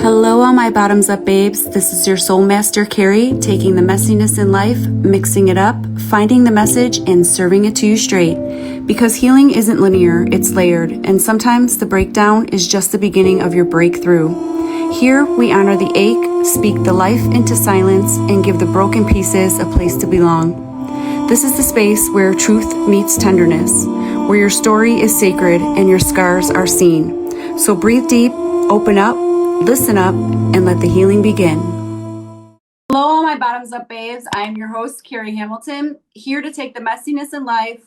Hello, all my bottoms up babes. This is your soul master, Kerie, taking the messiness in life, mixing it up, finding the message, and serving it to you straight. Because healing isn't linear, it's layered, and sometimes the breakdown is just the beginning of your breakthrough. Here, we honor the ache, speak the life into silence, and give the broken pieces a place to belong. This is the space where truth meets tenderness, where your story is sacred and your scars are seen. So breathe deep, open up, listen up, and let the healing begin. Hello, all my bottoms up babes. I am your host, Kerie Hamilton, here to take the messiness in life,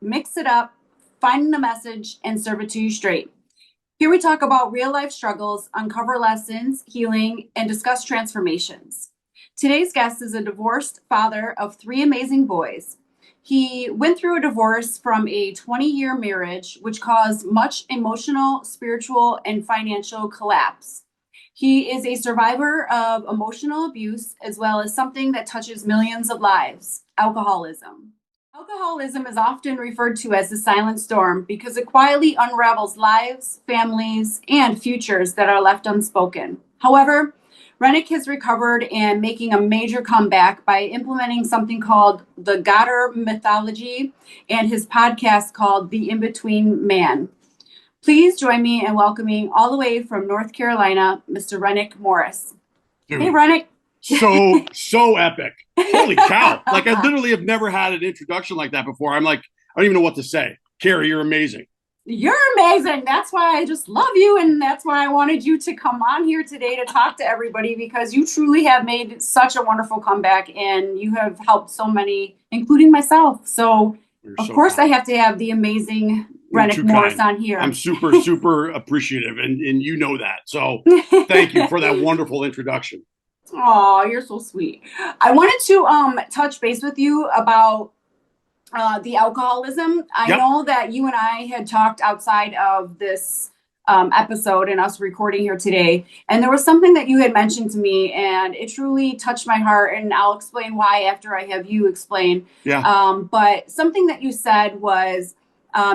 mix it up, find the message, and serve it to you straight. Here we talk about real life struggles, uncover lessons, healing, and discuss transformations. Today's guest is a divorced father of 3 amazing boys. He went through a divorce from a 20-year marriage, which caused much emotional, spiritual, and financial collapse. He is a survivor of emotional abuse, as well as something that touches millions of lives: alcoholism. Alcoholism is often referred to as the silent storm because it quietly unravels lives, families, and futures that are left unspoken. However, Renick has recovered and making a major comeback by implementing something called the Goddard mythology and his podcast called The In-Between Man. Please join me in welcoming all the way from North Carolina, Mr. Renick Morris. Dude, hey, Renick. so epic. Holy cow. Like, I literally have never had an introduction like that before. I'm like, I don't even know what to say. Kerie, you're amazing. You're amazing. That's why I just love you. And that's why I wanted you to come on here today to talk to everybody, because you truly have made such a wonderful comeback and you have helped so many, including myself. So, of course, I have to have the amazing Renick Morris on here. I'm super appreciative, and you know that. So thank you for that wonderful introduction. Oh, you're so sweet. I wanted to touch base with you about the alcoholism. I know that you and I had talked outside of this episode and us recording here today, and there was something that you had mentioned to me, and it truly touched my heart, and I'll explain why after I have you explain. But something that you said was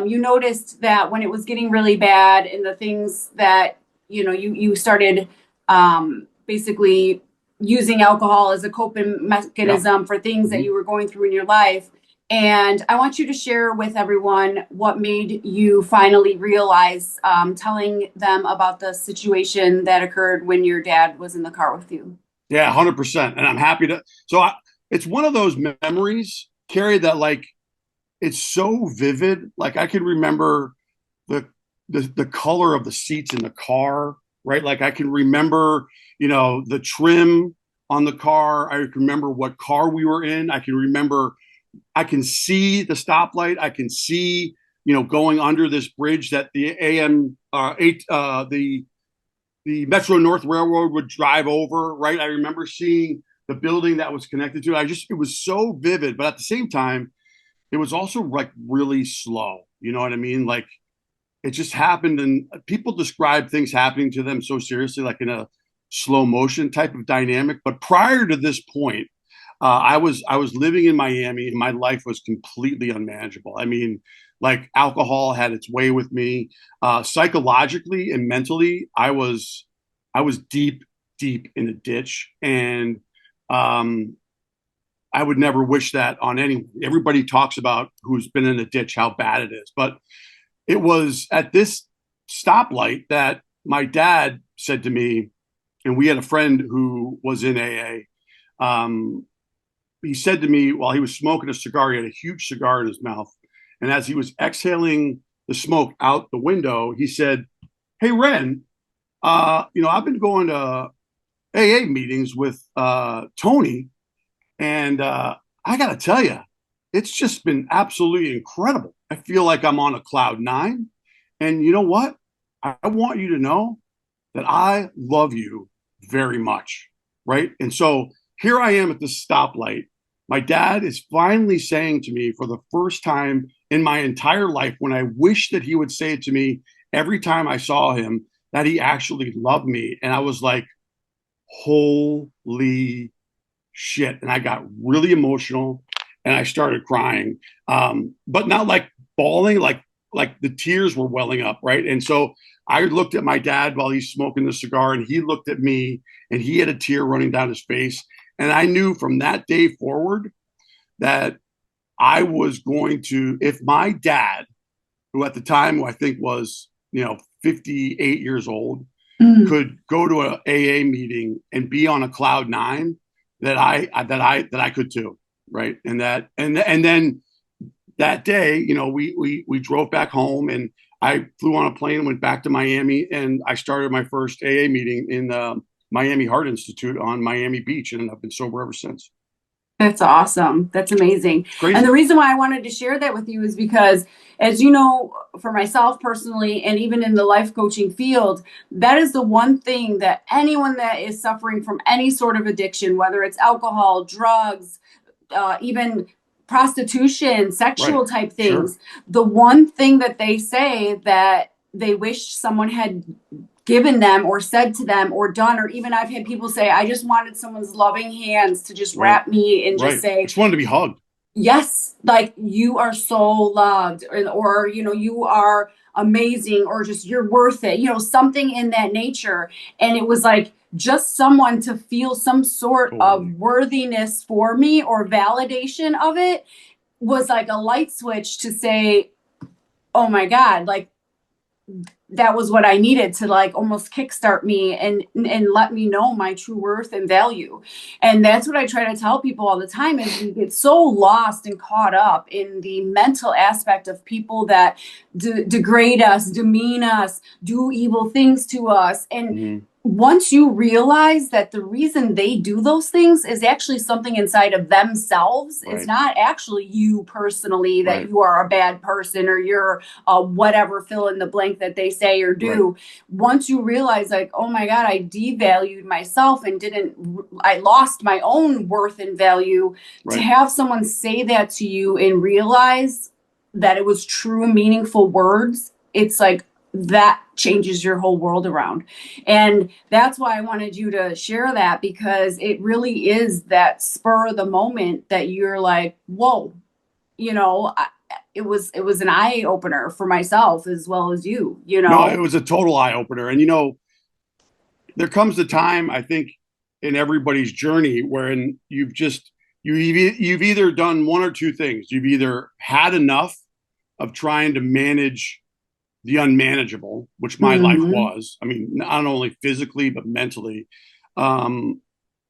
you noticed that when it was getting really bad and the things that, you started basically using alcohol as a coping mechanism for things that you were going through in your life. And I want you to share with everyone what made you finally realize, telling them about the situation that occurred when your dad was in the car with you. Yeah, 100%. And I'm happy to. It's one of those memories, Kerie, that like, it's so vivid. Like, I can remember the color of the seats in the car, right? Like, I can remember, the trim on the car. I can remember what car we were in. I can see the stoplight. I can see, going under this bridge that the the Metro North Railroad would drive over, right? I remember seeing the building that was connected to it. It was so vivid, but at the same time, it was also like really slow. You know what I mean? Like, it just happened, and people describe things happening to them so seriously, like in a slow motion type of dynamic. But prior to this point, I was living in Miami, and my life was completely unmanageable. I mean, like, alcohol had its way with me, psychologically and mentally. I was deep in a ditch, and I would never wish that on anyone. Everybody talks about who's been in a ditch, how bad it is. But it was at this stoplight that my dad said to me, and we had a friend who was in AA. He said to me while he was smoking a cigar, he had a huge cigar in his mouth. And as he was exhaling the smoke out the window, he said, "Hey, Ren, I've been going to AA meetings with Tony. And I got to tell you, it's just been absolutely incredible. I feel like I'm on a cloud 9. And you know what? I want you to know that I love you very much." Right. And so here I am at this stoplight. My dad is finally saying to me for the first time in my entire life, when I wish that he would say it to me every time I saw him, that he actually loved me. And I was like, holy shit. And I got really emotional and I started crying, but not like bawling, like like the tears were welling up, right? And so I looked at my dad while he's smoking the cigar, and he looked at me, and he had a tear running down his face. And I knew from that day forward that I was going to, if my dad, who at the time who I think was, 58 years old, Mm. could go to a AA meeting and be on a cloud nine, that I could too, right? And then that day, we drove back home, and I flew on a plane and went back to Miami, and I started my first AA meeting in the Miami Heart Institute on Miami Beach, and I've been sober ever since. That's awesome. That's amazing. It's And the crazy. reason why I wanted to share that with you is because, as you know, for myself personally, and even in the life coaching field, that is the one thing that anyone that is suffering from any sort of addiction, whether it's alcohol, drugs, even prostitution, Right. sexual type Sure. things, the one thing that they say that they wish someone had given them or said to them or done, or even I've had people say, I just wanted someone's loving hands to just Right. wrap me and just Right. I say, just wanted to be hugged. yes, like you are so loved, or you are amazing, or just you're worth it, something in that nature. And it was like just someone to feel some sort of Totally. worthiness for me or validation of it was like a light switch to say, oh my God, like that was what I needed to like almost kickstart me and let me know my true worth and value. And that's what I try to tell people all the time is we get so lost and caught up in the mental aspect of people that degrade us, demean us, do evil things to us. And Mm-hmm. once you realize that the reason they do those things is actually something inside of themselves, it's Right. not actually you personally that Right. you are a bad person or you're whatever fill in the blank that they say or Right. do. Once you realize like, oh my God, I devalued myself and I lost my own worth and value, to Right. have someone say that to you and realize that it was true meaningful words, it's like that changes your whole world around. And that's why I wanted you to share that, because it really is that spur of the moment that you're like, whoa, you know, I, it was an eye opener for myself as well as you, No, it was a total eye opener. And there comes a time, I think, in everybody's journey wherein you've either done one or two things. You've either had enough of trying to manage the unmanageable, which my life Mhm. was. I mean, not only physically but mentally. Um,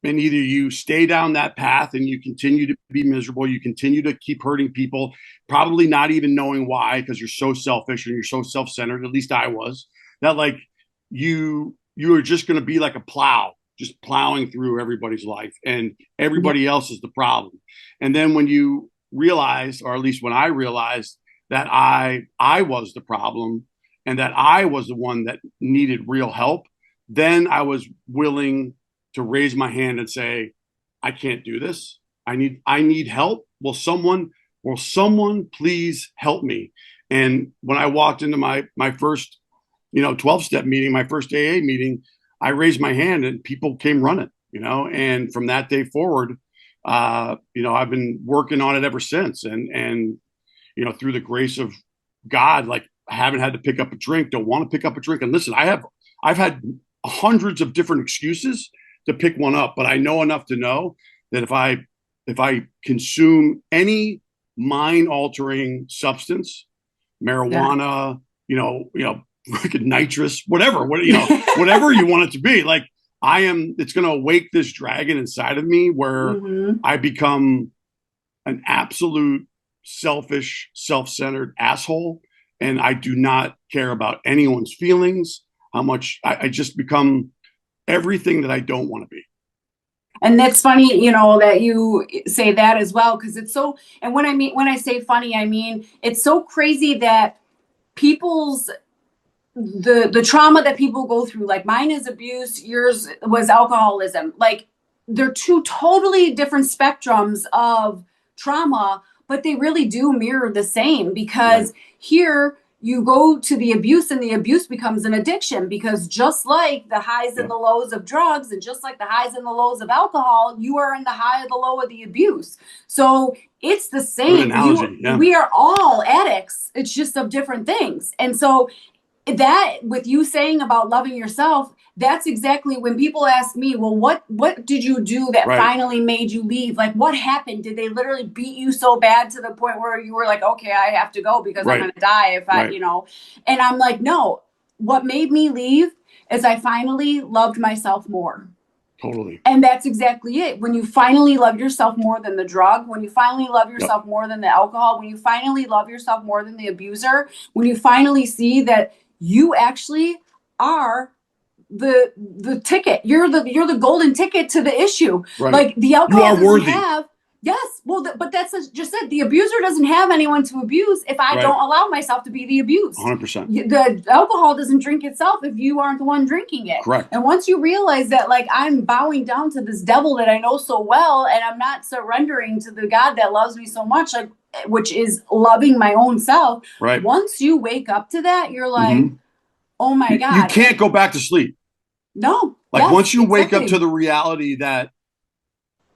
and either you stay down that path and you continue to be miserable, you continue to keep hurting people, probably not even knowing why, because you're so selfish and you're so self-centered. At least I was. That like you are just going to be like a plow, just plowing through everybody's life, and Yeah. everybody else is the problem. And then when you realize, or at least when I realized that I was the problem and that I was the one that needed real help, then I was willing to raise my hand and say, I can't do this. I need help. Will someone please help me? And when I walked into my first 12-step meeting, my first AA meeting, I raised my hand and people came running, and from that day forward, I've been working on it ever since. And through the grace of God, like I haven't had to pick up a drink, don't want to pick up a drink. And listen, I've had hundreds of different excuses to pick one up, but I know enough to know that if I consume any mind altering substance, Yeah. marijuana, nitrous, whatever you want it to be, like it's going to awake this dragon inside of me where Hmm. I become an absolute selfish, self-centered asshole, and I do not care about anyone's feelings. How much I just become everything that I don't want to be. And that's funny, that you say that as well, because it's so, and when I say funny, I mean, it's so crazy that people's the trauma that people go through, like mine is abuse, yours was alcoholism, like they're two totally different spectrums of trauma, but they really do mirror the same, Right. because here you go to the abuse, and the abuse becomes an addiction, because just like the highs and the lows of drugs, and just like the highs and the lows of alcohol, you are in the high or the low of the abuse. So it's the same. We are all addicts. It's just of different things. And so that, with you saying about loving yourself, that's exactly when people ask me, well, what did you do that finally made you leave? Like, what happened? Did they literally beat you so bad to the point where you were like, okay, I have to go because I'm going to die if I, and I'm like, no, what made me leave is I finally loved myself more. Totally. And that's exactly it. When you finally love yourself more than the drug, when you finally love yourself more than the alcohol, when you finally love yourself more than the abuser, when you finally see that you actually are the ticket, you're the golden ticket to the issue. Like, the alcohol doesn't have. Yes, well, but that's just it. The abuser doesn't have anyone to abuse if I don't allow myself to be the abused. 100%. The alcohol doesn't drink itself if you aren't the one drinking it. Correct. And once you realize that, like, I'm bowing down to this devil that I know so well, and I'm not surrendering to the God that loves me so much, like, which is loving my own self. Once you wake up to that, you're like, oh my God. You can't go back to sleep. No. Like, once you wake up to the reality that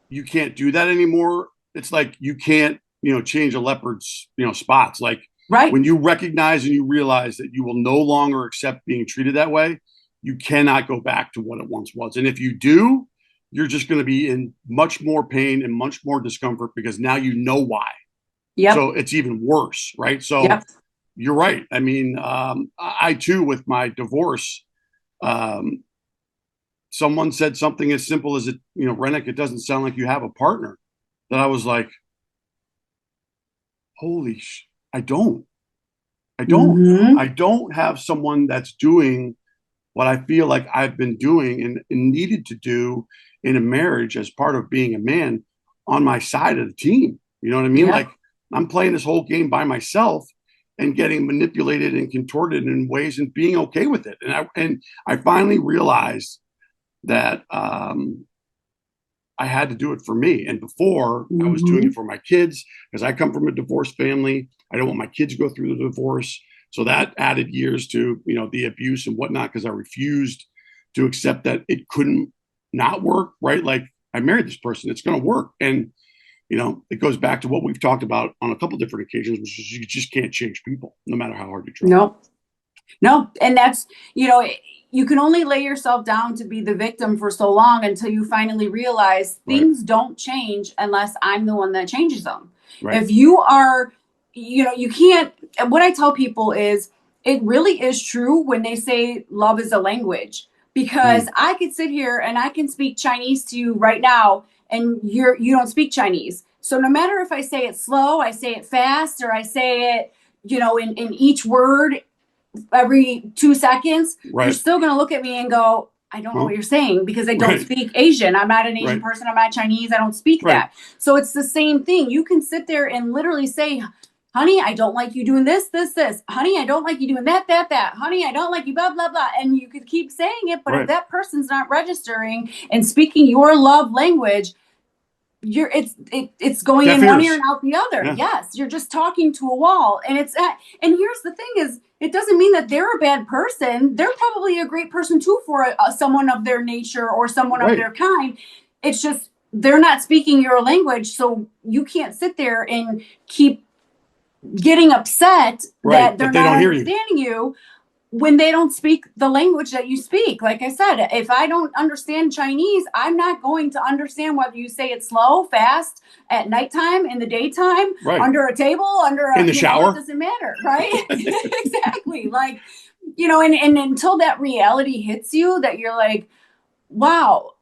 you can't do that anymore, it's like you can't, change a leopard's, spots. Like, when you recognize and you realize that you will no longer accept being treated that way, you cannot go back to what it once was. And if you do, you're just going to be in much more pain and much more discomfort, because now you know why. So it's even worse, right? So you're right. I mean, I too, with my divorce, someone said something as simple as, Renick, it doesn't sound like you have a partner. That I was like, holy I don't. I don't have someone that's doing what I feel like I've been doing and needed to do in a marriage as part of being a man on my side of the team. You know what I mean? Like, I'm playing this whole game by myself and getting manipulated and contorted in ways and being okay with it. And I finally realized that I had to do it for me. And before, I was doing it for my kids, because I come from a divorced family. I don't want my kids to go through the divorce. So that added years to, the abuse and whatnot, because I refused to accept that it couldn't not work, right? Like, I married this person, it's going to work. And, it goes back to what we've talked about on a couple different occasions, which is you just can't change people, no matter how hard you try. No. And that's, you can only lay yourself down to be the victim for so long until you finally realize things don't change unless I'm the one that changes them. If you are, you can't. What I tell people is, it really is true when they say love is a language, because I could sit here and I can speak Chinese to you right now, and you don't speak Chinese. So no matter if I say it slow, I say it fast, or I say it, in each word every 2 seconds, you're still going to look at me and go, I don't know what you're saying, because I don't speak Asian. I'm not an Asian person. I'm not Chinese. I don't speak that. So it's the same thing. You can sit there and literally say, honey, I don't like you doing this, this, this. Honey, I don't like you doing that, that, that. Honey, I don't like you, blah, blah, blah. And you could keep saying it, but if that person's not registering and speaking your love language, it's going in one ear and out the other. Yes, you're just talking to a wall. And and here's the thing is, it doesn't mean that they're a bad person. They're probably a great person too for someone of their nature or someone of their kind. It's just they're not speaking your language, so you can't sit there and keep getting upset that they're not understanding you when they don't speak the language that you speak. Like I said, if I don't understand Chinese, I'm not going to understand whether you say it slow, fast, at nighttime, in the daytime, under a table, in the shower. It doesn't matter, right? Exactly. Like, and until that reality hits you, that you're like, wow.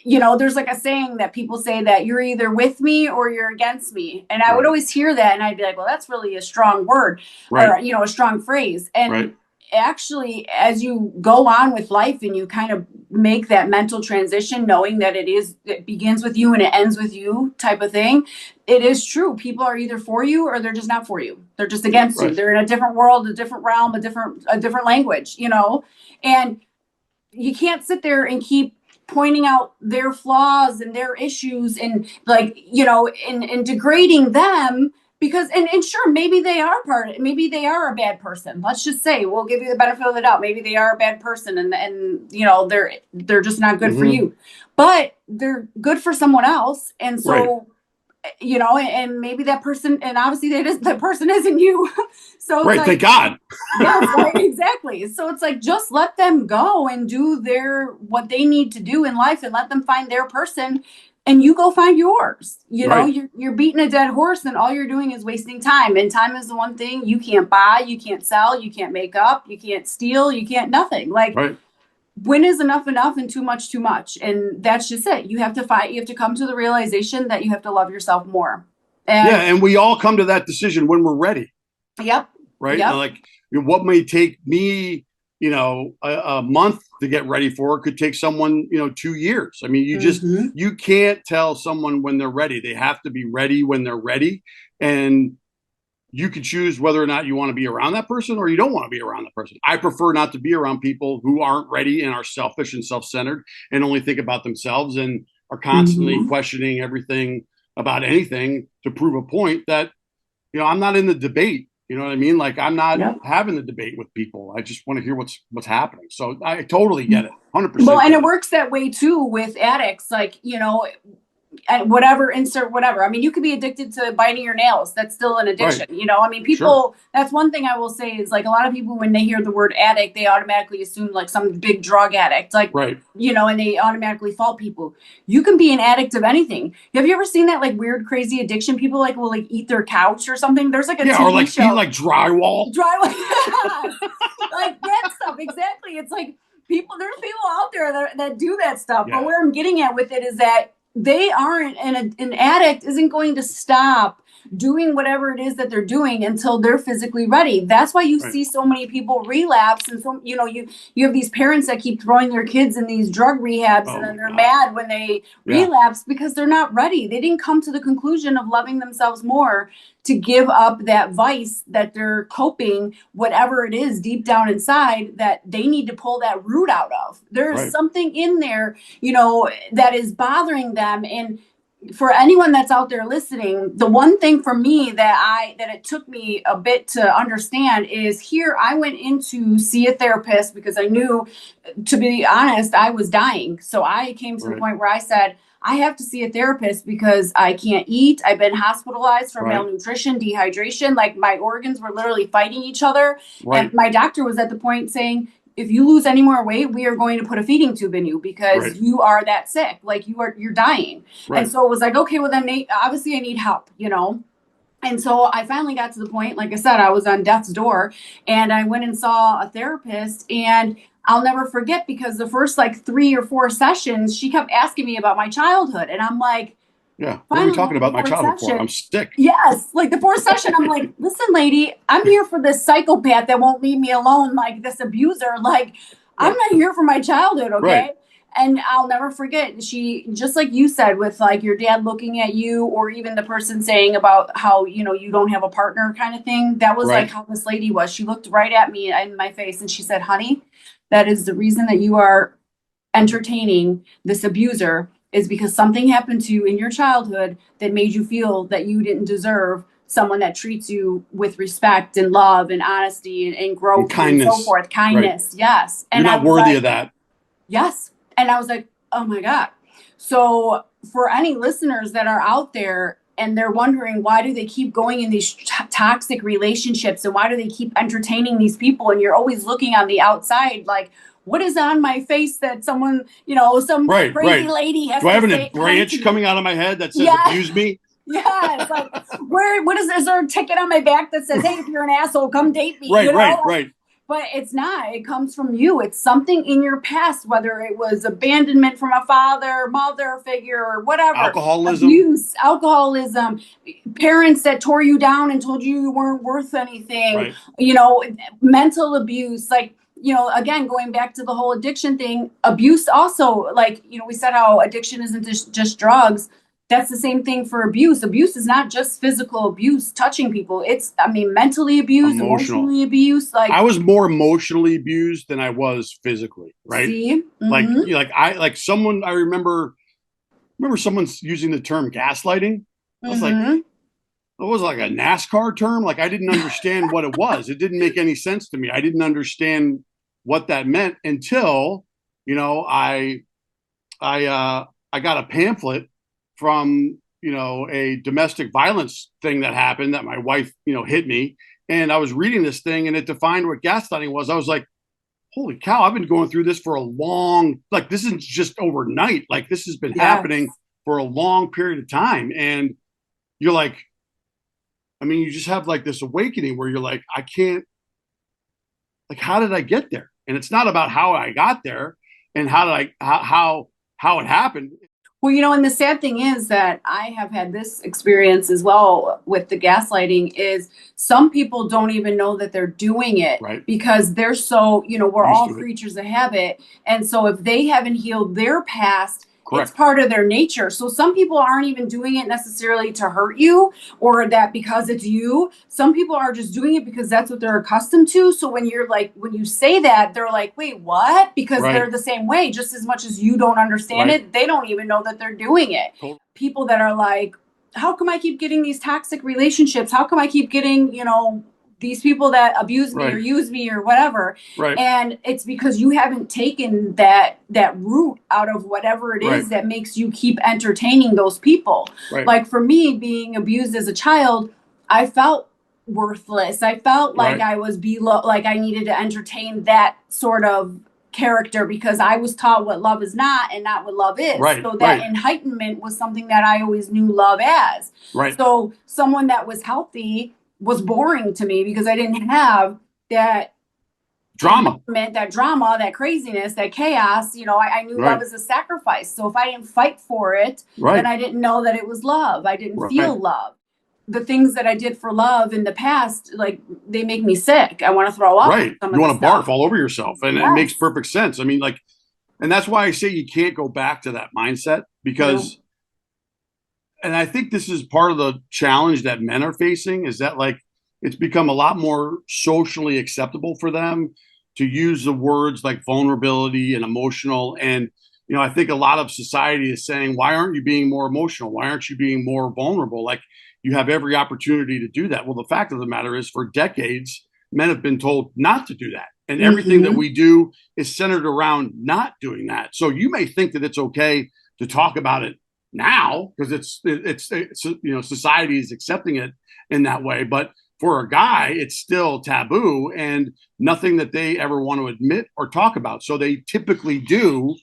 There's like a saying that people say that you're either with me or you're against me. And I would always hear that, and I'd be like, well, that's really a strong word, or, a strong phrase. And actually, as you go on with life and you kind of make that mental transition, knowing that it begins with you and it ends with you type of thing, it is true. People are either for you or they're just not for you. They're just against you. They're in a different world, a different realm, a different language, and you can't sit there and keep pointing out their flaws and their issues and and degrading them Because and sure, maybe they are maybe they are a bad person. Let's just say we'll give you the benefit of the doubt. Maybe they are a bad person, and you know they're just not good for you, but they're good for someone else. And Right. so you know, and maybe that person, and obviously that person isn't you. So it's Right. like, Thank God. yes, right, exactly. So it's like just let them go and do what they need to do in life, and let them find their person, and you go find yours. You know, Right. you're beating a dead horse, and all you're doing is wasting time. And time is the one thing you can't buy, you can't sell, you can't make up, you can't steal, you can't nothing. Like Right. when is enough and too much too much? And that's just it. You have to fight. You have to come to the realization that you have to love yourself more. Yeah. And And we all come to that decision when we're ready. yep, Right. yep. Like what may take me, a month to get ready for could take someone, 2 years. I mean, Mm-hmm. you can't tell someone when they're ready. They have to be ready when they're ready. And you can choose whether or not you want to be around that person or you don't want to be around that person. I prefer not to be around people who aren't ready and are selfish and self-centered and only think about themselves and are constantly Mm-hmm. questioning everything about anything to prove a point that, I'm not in the debate. You know what I mean? Like I'm not Yep. having the debate with people. I just want to hear what's happening. So I totally get it. Well, 100% and get it it. works that way too with addicts. Like, whatever, insert whatever. I mean, you could be addicted to biting your nails. That's still an Right. addiction. I mean, Sure. people, that's one thing I will say is like a lot of people, when they hear the word addict, they automatically assume like some big drug addict, like, Right. and they automatically fault people. You can be an addict of anything. Have you ever seen that like weird, crazy addiction? People like will like eat their couch or something. There's like a Yeah. Or TV like eat show. like drywall. Dry like that stuff. Exactly. It's like there's people out there that do that stuff. But Yeah. where I'm getting at with it is that they aren't, an addict isn't going to stop doing whatever it is that they're doing until they're physically ready. That's why you Right. see so many people relapse, and so you have these parents that keep throwing their kids in these drug rehabs, and Oh then my they're God. mad when they Yeah. relapse because they're not ready. They didn't come to the conclusion of loving themselves more to give up that vice that they're coping, whatever it is deep down inside, that they need to pull that root out of. There's Right. something in there, that is bothering them. And for anyone that's out there listening, the one thing for me that it took me a bit to understand is, here I went in to see a therapist because I knew, to be honest, I was dying. So I came to the Right. point where I said, I have to see a therapist because I can't eat. I've been hospitalized for Right. malnutrition, dehydration. Like my organs were literally fighting each other. Right. And my doctor was at the point saying, if you lose any more weight, we are going to put a feeding tube in you because Right. you are that sick. Like you're dying. Right. And so it was like, okay, well then obviously I need help, And so I finally got to the point, like I said, I was on death's door, and I went and saw a therapist. And I'll never forget, because the first like 3 or 4 sessions, she kept asking me about my childhood. And I'm like, Yeah. What are we finally, talking like the about my fourth childhood for? session. I'm sick. Yes, like the fourth session, I'm like, listen, lady, I'm here for this psychopath that won't leave me alone, like this abuser. Like, I'm Right. not here for my childhood, Right. okay? And I'll never forget, she, just like you said, with like your dad looking at you, or even the person saying about how, you don't have a partner kind of thing. That was like Right. how this lady was. She looked right at me in my face and she said, honey, that is the reason that you are entertaining this abuser, is because something happened to you in your childhood that made you feel that you didn't deserve someone that treats you with respect and love and honesty and And growth and so kindness. forth. Right. Kindness. Yes. You're And I not was worthy like, of that. yes. And I was like, oh my God. So for any listeners that are out there and they're wondering, why do they keep going in these toxic relationships, and why do they keep entertaining these people, and you're always looking on the outside like, what is on my face that someone, some Right. crazy Right. lady has Do I to have say, a come to branch coming me? out of my head that says Yeah. abuse me? Yes. Like, is there a ticket on my back that says, hey, if you're an asshole, come date me, Right. Right. Right. But it's not. It comes from you. It's something in your past, whether it was abandonment from a father, mother figure, or whatever. Alcoholism. Abuse, alcoholism, parents that tore you down and told you weren't worth anything, Right. Mental abuse. Like, again, going back to the whole addiction thing, abuse also, like, we said how addiction isn't just drugs. That's the same thing for abuse. Abuse is not just physical abuse, touching people. It's, mentally abused, Emotional. emotionally abused. Like, I was more emotionally abused than I was physically. Right. see, Like someone, I remember someone's using the term gaslighting. I was like, it was like a NASCAR term. Like I didn't understand what it was. It didn't make any sense to me. I didn't understand what that meant until, you know, I got a pamphlet from, you know, a domestic violence thing that happened that my wife, you know, hit me. And I was reading this thing and it defined what gaslighting was. I was like, holy cow, I've been going through this for a long, like, this isn't just overnight. Like, this has been Yes. happening for a long period of time. And you're like, I mean, you just have like this awakening where you're like, I can't, like, how did I get there? And it's not about how I got there and how it happened. Well, and the sad thing is that I have had this experience as well with the gaslighting is some people don't even know that they're doing it Right. because they're so, we're Used all to it. creatures of habit. And so if they haven't healed their past, Correct. it's part of their nature. So some people aren't even doing it necessarily to hurt you or that because it's you. Some people are just doing it because that's what they're accustomed to. So when you say that, they're like, wait, what? Because Right. they're the same way, just as much as you don't understand Right. it, they don't even know that they're doing it. Totally. People that are like, how come I keep getting these toxic relationships? How come I keep getting, these people that abuse me or Right. use me or whatever? Right. And it's because you haven't taken that root out of whatever it Right. is that makes you keep entertaining those people. Right. Like for me, being abused as a child, I felt worthless. I felt like Right. I was below, like I needed to entertain that sort of character because I was taught what love is not and not what love is. Right. So that Right. enlightenment was something that I always knew love as. Right. So someone that was healthy was boring to me because I didn't have that Drama. that drama, that craziness, that chaos. I knew Right. love is a sacrifice. So if I didn't fight for it, Right. then I didn't know that it was love. I didn't Right. feel love. The things that I did for love in the past, like they make me sick. I want to throw up. Right. You want to barf all over yourself. And it makes Yes. perfect sense. I mean, like, and that's why I say you can't go back to that mindset because, and I think this is part of the challenge that men are facing is that like it's become a lot more socially acceptable for them to use the words like vulnerability and emotional. And, you know, I think a lot of society is saying, why aren't you being more emotional? Why aren't you being more vulnerable? Like you have every opportunity to do that. Well, the fact of the matter is, for decades, men have been told not to do that. And everything that we do is centered around not doing that. So you may think that it's okay to talk about it now because it's you know, society is accepting it in that way, but for a guy it's still taboo and nothing that they ever want to admit or talk about. So they typically do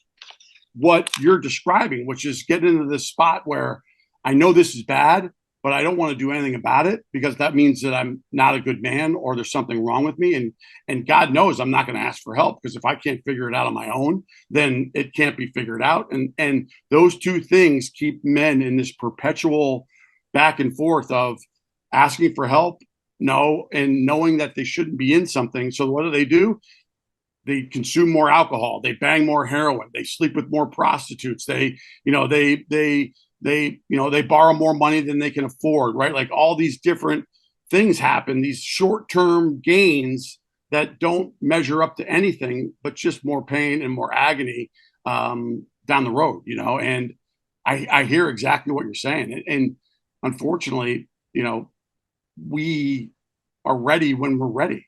what you're describing, which is get into this spot where I know this is bad, but I don't want to do anything about it because that means that I'm not a good man or there's something wrong with me. And God knows I'm not going to ask for help because if I can't figure it out on my own, then it can't be figured out. And those two things keep men in this perpetual back and forth of asking for help, no, and knowing that they shouldn't be in something. So what do? They consume more alcohol, they bang more heroin, they sleep with more prostitutes, they borrow more money than they can afford, right? Like all these different things happen, these short-term gains that don't measure up to anything but just more pain and more agony down the road, you know. And I hear exactly what you're saying, and unfortunately, you know, we are ready when we're ready.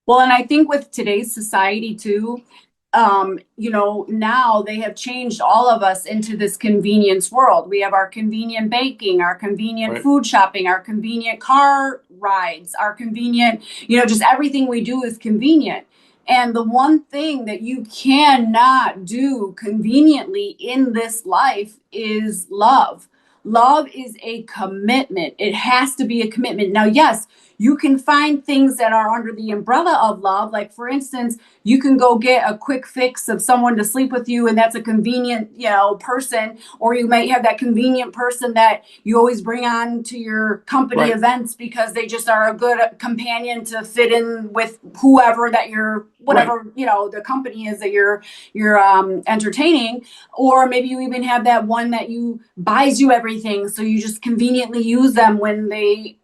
Well, and I think with today's society too, now they have changed all of us into this convenience world. We have our convenient baking, our convenient food shopping, our convenient car rides, our convenient, just everything we do is convenient. And the one thing that you cannot do conveniently in this life is love. Love is a commitment. It has to be a commitment. Now, yes, you can find things that are under the umbrella of love. Like, for instance, you can go get a quick fix of someone to sleep with you, and that's a convenient, person. Or you might have that convenient person that you always bring on to your company events because they just are a good companion to fit in with whoever that you're, whatever, the company is that you're entertaining. Or maybe you even have that one that you buys you everything, so you just conveniently use them when they,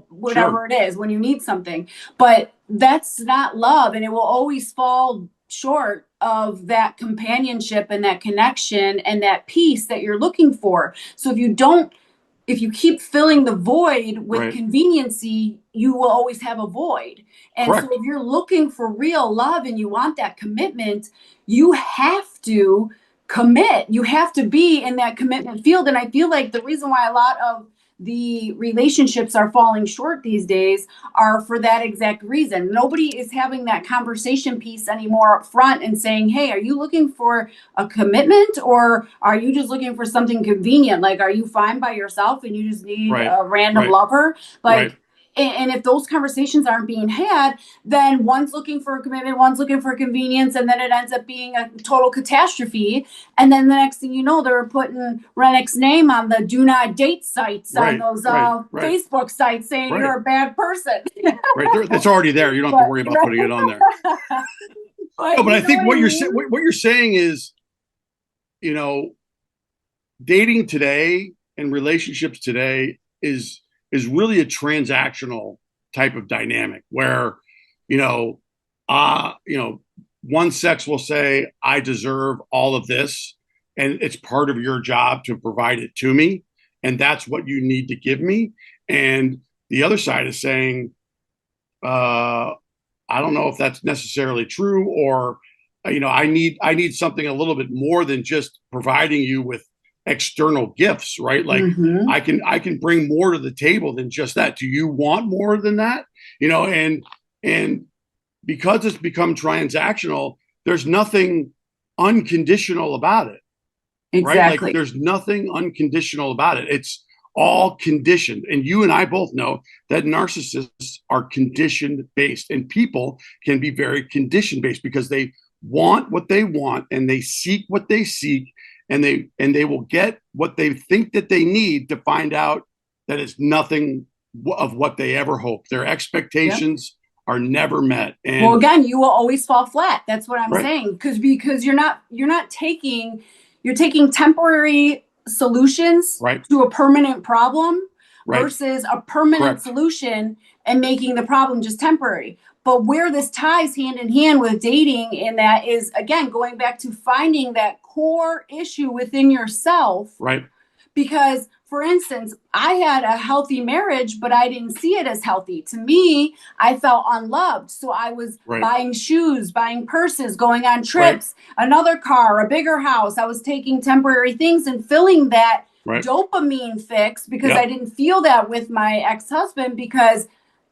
whatever it is, when you need something. But that's not love, and it will always fall short of that companionship and that connection and that peace that you're looking for. So if you don't if you keep filling the void with Right. conveniency, you will always have a void. And Correct. so if you're looking for real love and you want that commitment, you have to commit. You have to be in that commitment field. And I feel like the reason why a lot of the relationships are falling short these days are for that exact reason. Nobody is having that conversation piece anymore up front and saying, hey, are you looking for a commitment, or are you just looking for something convenient? Like, are you fine by yourself and you just need Right. a random Right. lover? Right. Like, and if those conversations aren't being had, then one's looking for a commitment, one's looking for convenience, and then it ends up being a total catastrophe. And then the next thing you know, they're putting Renick's name on the do not date sites on Right. those Right. Right. Facebook sites saying Right. you're a bad person. Right. It's already there. You don't have to But, worry about putting it on there. but, No, but you I know think what I what mean? what you're saying is, you know, dating today and relationships today is really a transactional type of dynamic where, you know, one sex will say, I deserve all of this, and it's part of your job to provide it to me, and that's what you need to give me. And the other side is saying, I don't know if that's necessarily true, or I need something a little bit more than just providing you with external gifts, right? Like Mm-hmm. I can bring more to the table than just that. Do you want more than that? And because it's become transactional, there's nothing unconditional about it, right? Like Exactly. there's nothing unconditional about it. It's all conditioned. And you and I both know that narcissists are conditioned based, and people can be very condition based because they want what they want and they seek what they seek, and they will get what they think that they need to find out that it's nothing of what they ever hoped. Their Yep. expectations are never met. Well, And again, you will always fall flat. That's what I'm right, saying. Because you're taking temporary solutions right, to a permanent problem right, versus a permanent correct, solution and making the problem just temporary. But where this ties hand in hand with dating, in that is, again, going back to finding that core issue within yourself. right, Because, for instance, I had a healthy marriage, but I didn't see it as healthy. To me, I felt unloved. So I was right, buying shoes, buying purses, going on right, trips, another car, a bigger house. I was taking temporary things and filling that right. dopamine fix because I Yep. didn't feel that with my ex-husband, because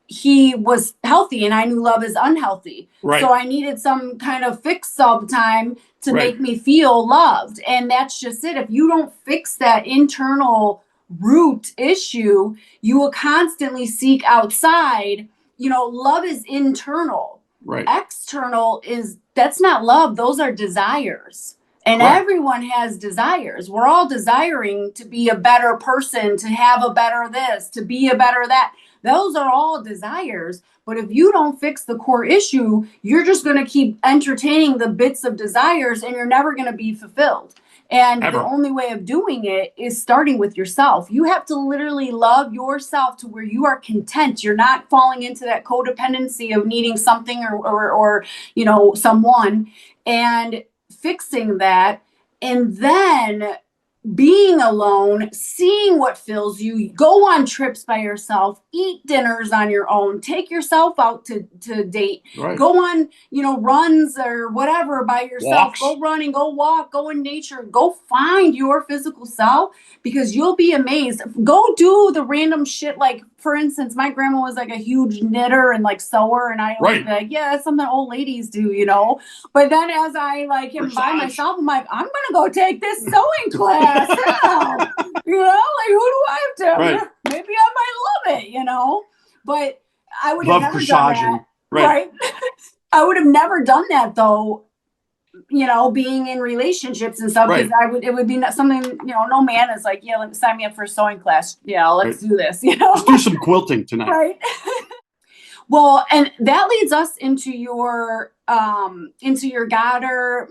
he was healthy and I knew love is unhealthy. Right. So I needed some kind of fix all the time to Right. make me feel loved. And that's just it. If you don't fix that internal root issue, you will constantly seek outside. Love is internal. Right. External is that's not love. Those are desires. And Correct. everyone has desires. We're all desiring to be a better person, to have a better this, to be a better that. Those are all desires. But if you don't fix the core issue, you're just going to keep entertaining the bits of desires and you're never going to be fulfilled. And the Ever. only way of doing it is starting with yourself. You have to literally love yourself to where you are content. You're not falling into that codependency of needing something or someone, and fixing that. And then being alone, seeing what fills you, go on trips by yourself, eat dinners on your own, take yourself out to date, Right. go on, runs or whatever by yourself, Walks. go running, go walk, go in nature, go find your physical self, because you'll be amazed. Go do the random shit. Like, for instance, my grandma was like a huge knitter and like sewer, and I always Right. be like, yeah, that's something old ladies do. But then as I like am by myself, I'm like, I'm gonna go take this sewing class now. Like, who do I have to? Right. Maybe I might love it. But I would have Love never done corsaging. that. Right. I would have never done that though, being in relationships and stuff, because Right. it would be something, no man is like, yeah, let me sign me up for a sewing class. Yeah, let's Right. do this, Let's do some quilting tonight. Right. Well, and that leads us into your Goddard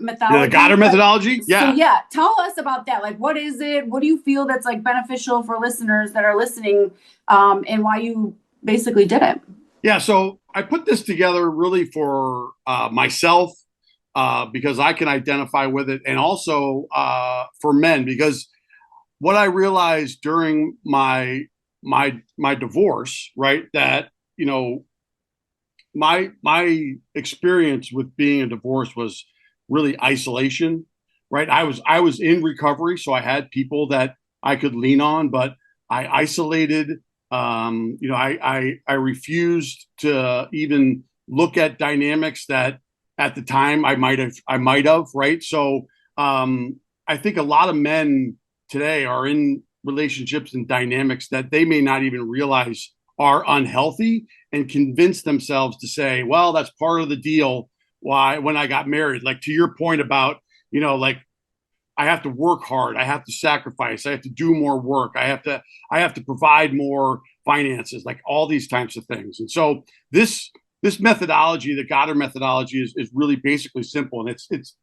methodology. Yeah, the Goddard methodology. So Yeah. tell us about that. Like, what is it? What do you feel that's like beneficial for listeners that are listening, and why you basically did it? Yeah. So I put this together really for myself, because I can identify with it, and also for men, because what I realized during my divorce, right, that, you know, my experience with being a divorce was really isolation, right? I was in recovery, so I had people that I could lean on, but I isolated. You know, I refused to even look at dynamics that at the time I might have, right? So I think a lot of men today are in relationships and dynamics that they may not even realize are unhealthy, and convince themselves to say, well, that's part of the deal. Why, when I got married, like to your point about, you know, like I have to work hard, I have to sacrifice, I have to do more work, I have to provide more finances, like all these types of things. And so this methodology, the Goddard methodology, is really basically simple, and it's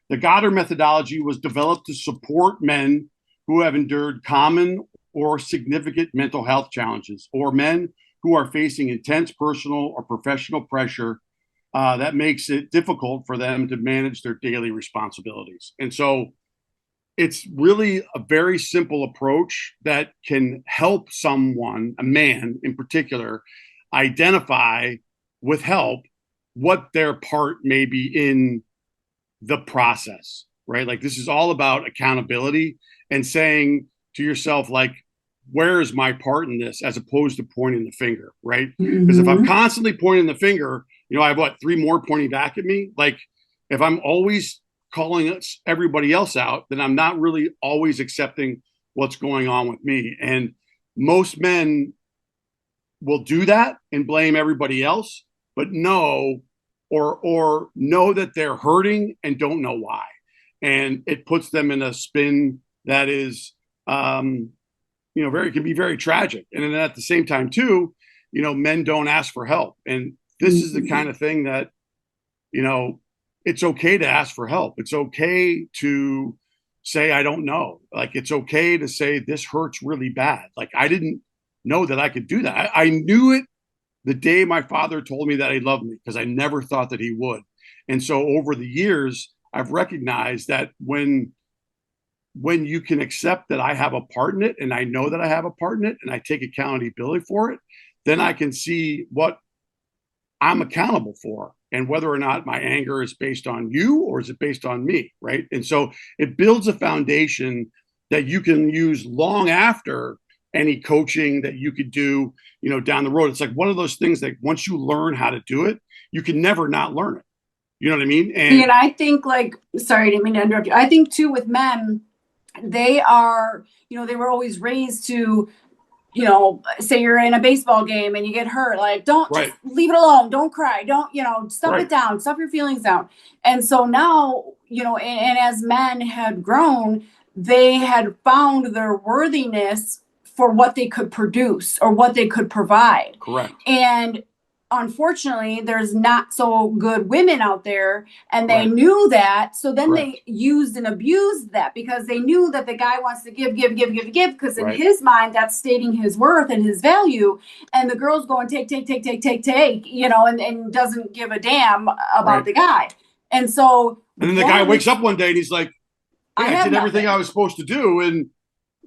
the Goddard methodology was developed to support men who have endured common or significant mental health challenges, or men who are facing intense personal or professional pressure that makes it difficult for them to manage their daily responsibilities. And so it's really a very simple approach that can help someone, a man in particular, identify with help what their part may be in the process, right? Like this is all about accountability and saying to yourself, like, where is my part in this, as opposed to pointing the finger, right? Because if I'm constantly pointing the finger, you know, I have what, three more pointing back at me. Like if I'm always calling everybody else out, then I'm not really always accepting what's going on with me. And most men will do that and blame everybody else, but or know that they're hurting and don't know why. And it puts them in a spin that is, you know, can be very tragic. And then at the same time too, you know, men don't ask for help. And this is the kind of thing that, you know, it's okay to ask for help. It's okay to say, I don't know. Like, it's okay to say, this hurts really bad. Like, I didn't know that I could do that. I knew it the day my father told me that he loved me, because I never thought that he would. And so over the years, I've recognized that when you can accept that I have a part in it, and I know that I have a part in it, and I take accountability for it, then I can see what I'm accountable for, and whether or not my anger is based on you or is it based on me, right? And so it builds a foundation that you can use long after any coaching that you could do, you know, down the road. It's like one of those things that once you learn how to do it, you can never not learn it. You know what I mean? And I think, like, sorry, I didn't mean to interrupt you. I think too with men, they are, you know, they were always raised to, you know, say you're in a baseball game and you get hurt, like, don't, just leave it alone. Don't cry. Don't, you know, stuff it down, stuff your feelings down. And so now, you know, and as men had grown, they had found their worthiness for what they could produce or what they could provide. Correct. And unfortunately, there's not so good women out there, and they knew that. So then they used and abused that, because they knew that the guy wants to give, because in his mind, that's stating his worth and his value. And the girl's going, take, you know, and doesn't give a damn about the guy. And so, and then the guy wakes up one day and he's like, hey, I did everything I was supposed to do, and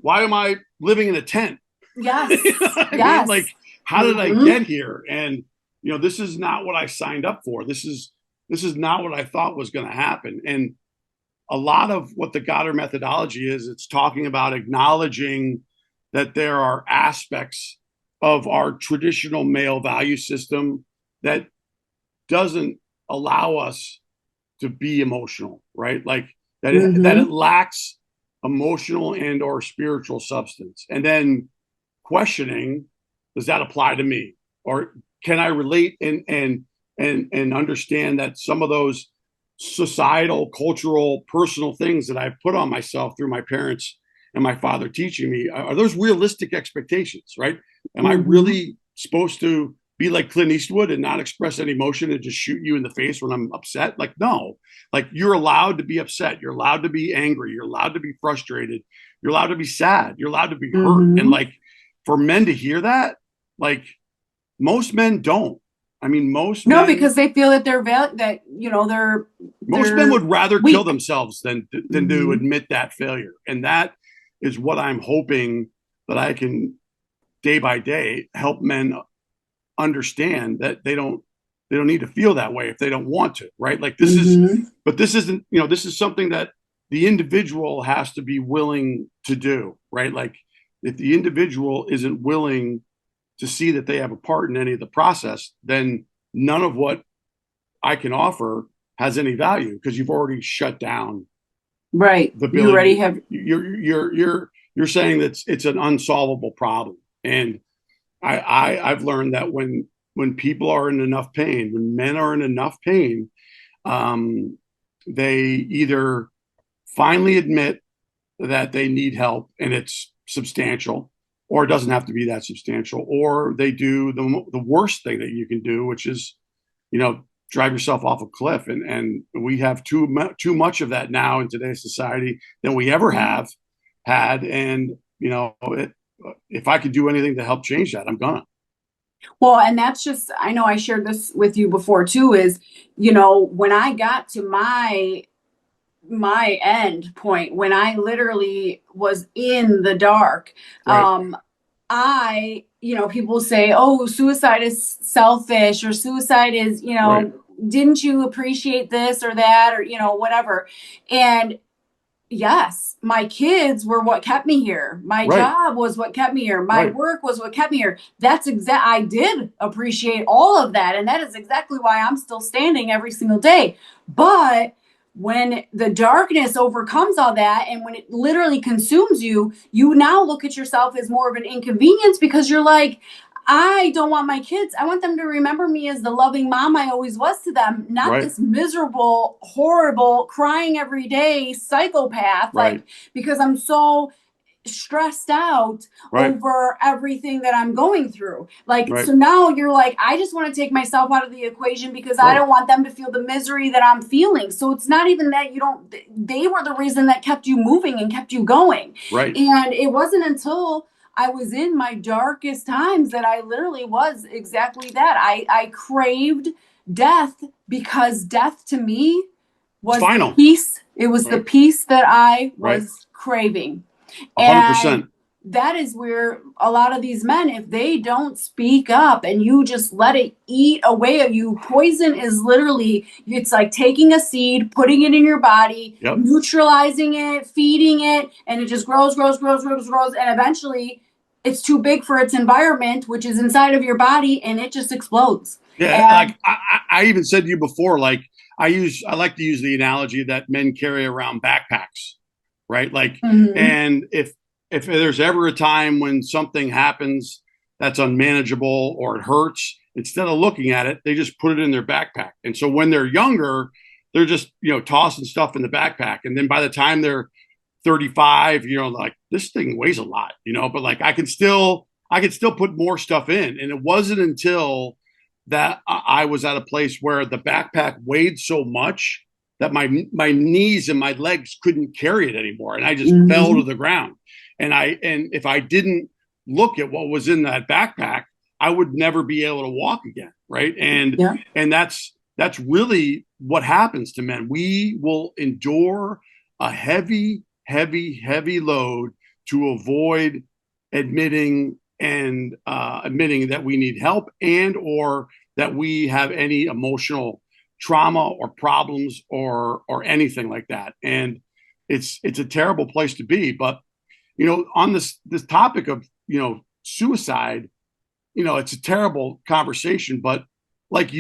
why am I living in a tent? Yes. You know what I mean? Like, how did I get here? And you know, this is not what I signed up for. This is not what I thought was going to happen. And a lot of what the Goddard methodology is, it's talking about acknowledging that there are aspects of our traditional male value system that doesn't allow us to be emotional, right? Like that it lacks emotional and or spiritual substance. And then questioning, does that apply to me? Or can I relate and understand that some of those societal, cultural, personal things that I've put on myself through my parents and my father teaching me, are those realistic expectations, right? Am I really supposed to be like Clint Eastwood and not express any emotion and just shoot you in the face when I'm upset? Like, no. Like, you're allowed to be upset. You're allowed to be angry. You're allowed to be frustrated. You're allowed to be sad. You're allowed to be hurt. And like, for men to hear that, like, most men don't. I mean, most men, because they feel that they're most men would rather kill themselves than to admit that failure. And that is what I'm hoping that I can day by day help men understand that they don't need to feel that way if they don't want to, right? Like this is, but this isn't, this is something that the individual has to be willing to do, right? Like if the individual isn't willing to see that they have a part in any of the process, then none of what I can offer has any value because you've already shut down Right. the You already ability. have. You're saying that it's an unsolvable problem, and I've learned that when people are in enough pain, when men are in enough pain, they either finally admit that they need help and it's substantial, or it doesn't have to be that substantial, or they do the worst thing that you can do, which is, drive yourself off a cliff. And we have too much of that now in today's society than we ever have had. And, if I could do anything to help change that, I'm gonna. Well, and that's just, I know I shared this with you before too, is, when I got to my end point, when I literally was in the dark, Right. people say, oh, suicide is selfish, or suicide is, Right. didn't you appreciate this or that, or, whatever. And yes, my kids were what kept me here. My Right. job was what kept me here. My Right. work was what kept me here. I did appreciate all of that. And that is exactly why I'm still standing every single day. But when the darkness overcomes all that and when it literally consumes you, you now look at yourself as more of an inconvenience because you're like, I don't want my kids. I want them to remember me as the loving mom I always was to them, not Right. this miserable, horrible, crying every day psychopath. Right. Like, because I'm so stressed out Right. over everything that I'm going through. Like, Right. so now you're like, I just want to take myself out of the equation because I Right. don't want them to feel the misery that I'm feeling. So it's not even that they were the reason that kept you moving and kept you going. Right. And it wasn't until I was in my darkest times that I literally was exactly that. I craved death because death to me It's was the final. peace. It was the Right. peace that I Right. was craving. And 100%. that is where a lot of these men, if they don't speak up and you just let it eat away at you, poison is literally, it's like taking a seed, putting it in your body, Yep. neutralizing it, feeding it, and it just grows, grows, grows, grows, grows. And eventually it's too big for its environment, which is inside of your body, and it just explodes. Yeah. And Like I even said to you before, like I like to use the analogy that men carry around backpacks, right? Like, and if there's ever a time when something happens that's unmanageable or it hurts, instead of looking at it, they just put it in their backpack. And so when they're younger, they're just, tossing stuff in the backpack. And then by the time they're 35, like this thing weighs a lot, but like I could still put more stuff in. And it wasn't until that I was at a place where the backpack weighed so much that my knees and my legs couldn't carry it anymore, and I just fell to the ground. And if I didn't look at what was in that backpack, I would never be able to walk again, right? And that's really what happens to men. We will endure a heavy, heavy, heavy load to avoid admitting that we need help and or that we have any emotional trauma or problems or anything like that. And it's a terrible place to be. But on this topic of suicide, it's a terrible conversation. But like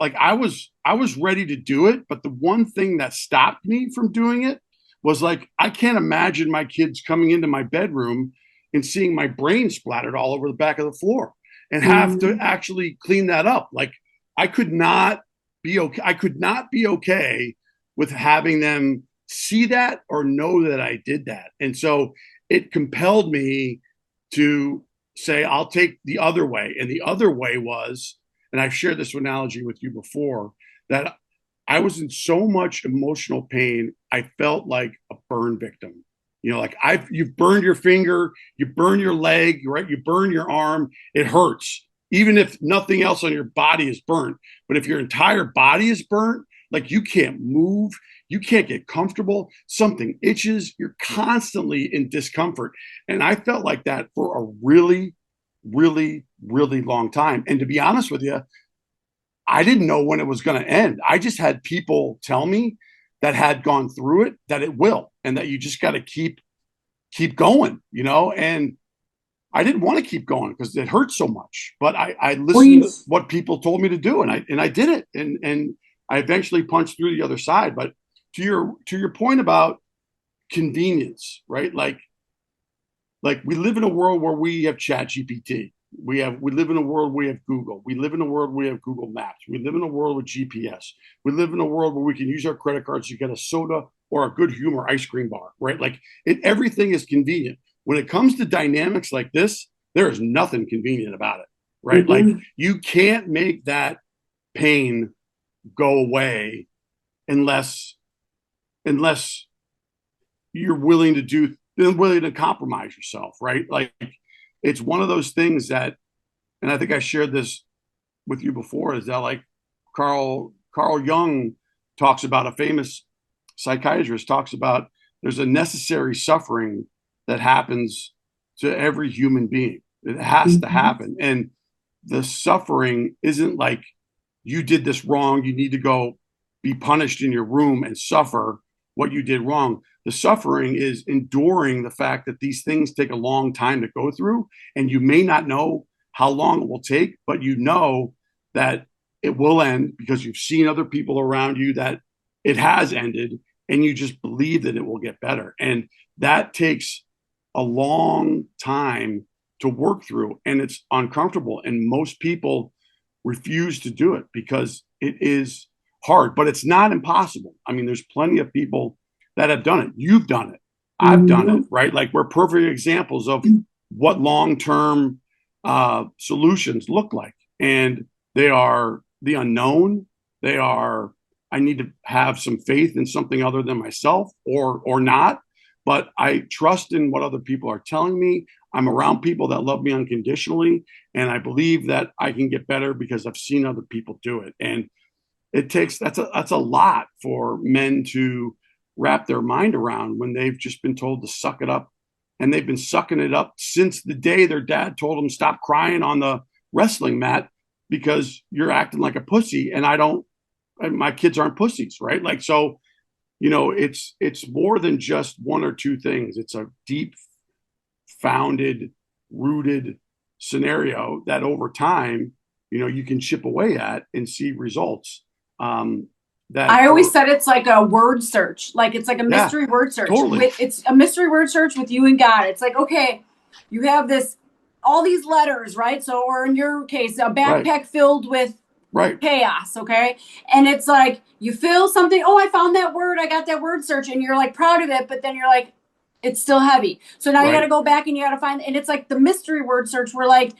I was ready to do it, but the one thing that stopped me from doing it was like I can't imagine my kids coming into my bedroom and seeing my brain splattered all over the back of the floor and have to actually clean that up. Like I could not be okay. I could not be okay with having them see that or know that I did that. And so it compelled me to say, I'll take the other way. And the other way was, and I've shared this analogy with you before, that I was in so much emotional pain. I felt like a burn victim. Like you've burned your finger, you burn your leg, right? You burn your arm. It hurts, even if nothing else on your body is burnt. But if your entire body is burnt, like you can't move, you can't get comfortable. Something itches. You're constantly in discomfort. And I felt like that for a really, really, really long time. And to be honest with you, I didn't know when it was going to end. I just had people tell me that had gone through it that it will, and that you just got to keep going, and I didn't want to keep going because it hurt so much, but I listened to what people told me to do, and I did it, and I eventually punched through the other side. But to your point about convenience, right? Like we live in a world where we have Chat GPT. We live in a world where we have Google. We live in a world where we have Google Maps. We live in a world with GPS. We live in a world where we can use our credit cards to get a soda or a good humor ice cream bar, right? Like everything is convenient. When it comes to dynamics like this, there is nothing convenient about it, right? Mm-hmm. Like you can't make that pain go away unless you're willing to compromise yourself, right? Like it's one of those things that, and I think I shared this with you before, is that like Carl Jung talks about, a famous psychiatrist talks about, there's a necessary suffering that happens to every human being. It has to happen. And the suffering isn't like you did this wrong, you need to go be punished in your room and suffer what you did wrong. The suffering is enduring the fact that these things take a long time to go through, and you may not know how long it will take, but you know that it will end because you've seen other people around you that it has ended, and you just believe that it will get better. And that takes a long time to work through, and it's uncomfortable. And most people refuse to do it because it is hard, but it's not impossible. I mean, there's plenty of people that have done it. You've done it. I've done it, right? Like we're perfect examples of what long-term solutions look like. And they are the unknown. They are, I need to have some faith in something other than myself or not. But I trust in what other people are telling me. I'm around people that love me unconditionally. And I believe that I can get better because I've seen other people do it. And it takes, that's a lot for men to wrap their mind around when they've just been told to suck it up. And they've been sucking it up since the day their dad told them, stop crying on the wrestling mat because you're acting like a pussy. And my kids aren't pussies, right? Like, so, it's more than just one or two things. It's a deep founded, rooted scenario that over time, you can chip away at and see results. I always said it's like a word search. Like it's like a mystery word search. Totally. It's a mystery word search with you and God. It's like, okay, you have all these letters, right? So, or in your case, a backpack filled with chaos, okay? And it's like, you feel something, oh, I found that word, I got that word search, and you're like proud of it, but then you're like, it's still heavy. So now you got to go back and you got to find, and it's like the mystery word search where like,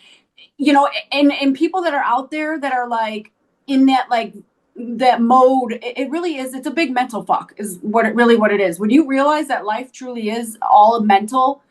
and people that are out there that are like in that, like, that mode, it really is, it's a big mental fuck is what it is. When you realize that life truly is all mental,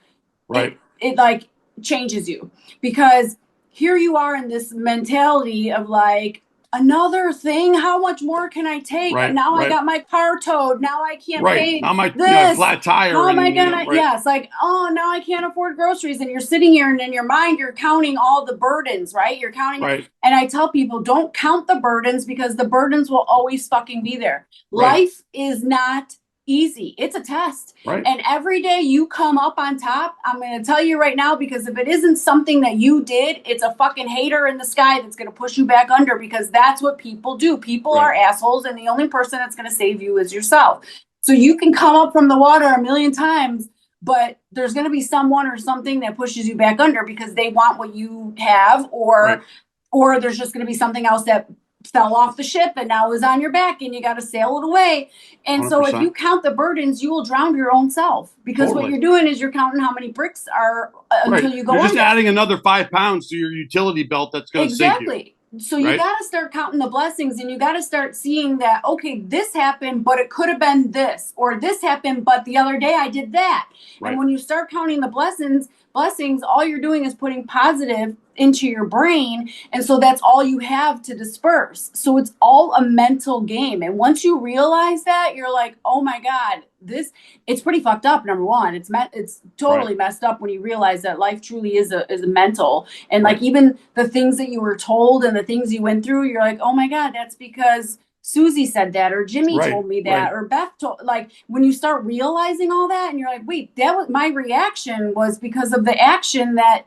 it like changes you, because here you are in this mentality of like, another thing, how much more can I take? And now I got my car towed, now I can't pay now my this flat tire, how am I gonna yes, like, oh, now I can't afford groceries. And you're sitting here and in your mind you're counting all the burdens, right? You're counting and I tell people, don't count the burdens, because the burdens will always fucking be there. Life is not easy. It's a test. And every day you come up on top, I'm going to tell you right now, because if it isn't something that you did, it's a fucking hater in the sky that's going to push you back under, because that's what people do. People are assholes, and the only person that's going to save you is yourself. So you can come up from the water a million times, but there's going to be someone or something that pushes you back under because they want what you have, or there's just going to be something else that fell off the ship and now is on your back and you got to sail it away. And 100%. So if you count the burdens, you will drown your own self, because what you're doing is you're counting how many bricks are until you go. You're just adding another 5 pounds to your utility belt that's going to sink you. So you got to start counting the blessings, and you got to start seeing that, okay, this happened, but it could have been this, or this happened, but the other day I did that. And when you start counting the blessings, all you're doing is putting positive into your brain, and so that's all you have to disperse. So it's all a mental game, and once you realize that, you're like, oh my god, it's pretty fucked up. Number one, it's totally messed up when you realize that life truly is a mental, and like even the things that you were told and the things you went through, you're like, oh my god, that's because Susie said that, or Jimmy told me that, or Beth told. Like when you start realizing all that, and you're like, wait, that was my reaction was because of the action that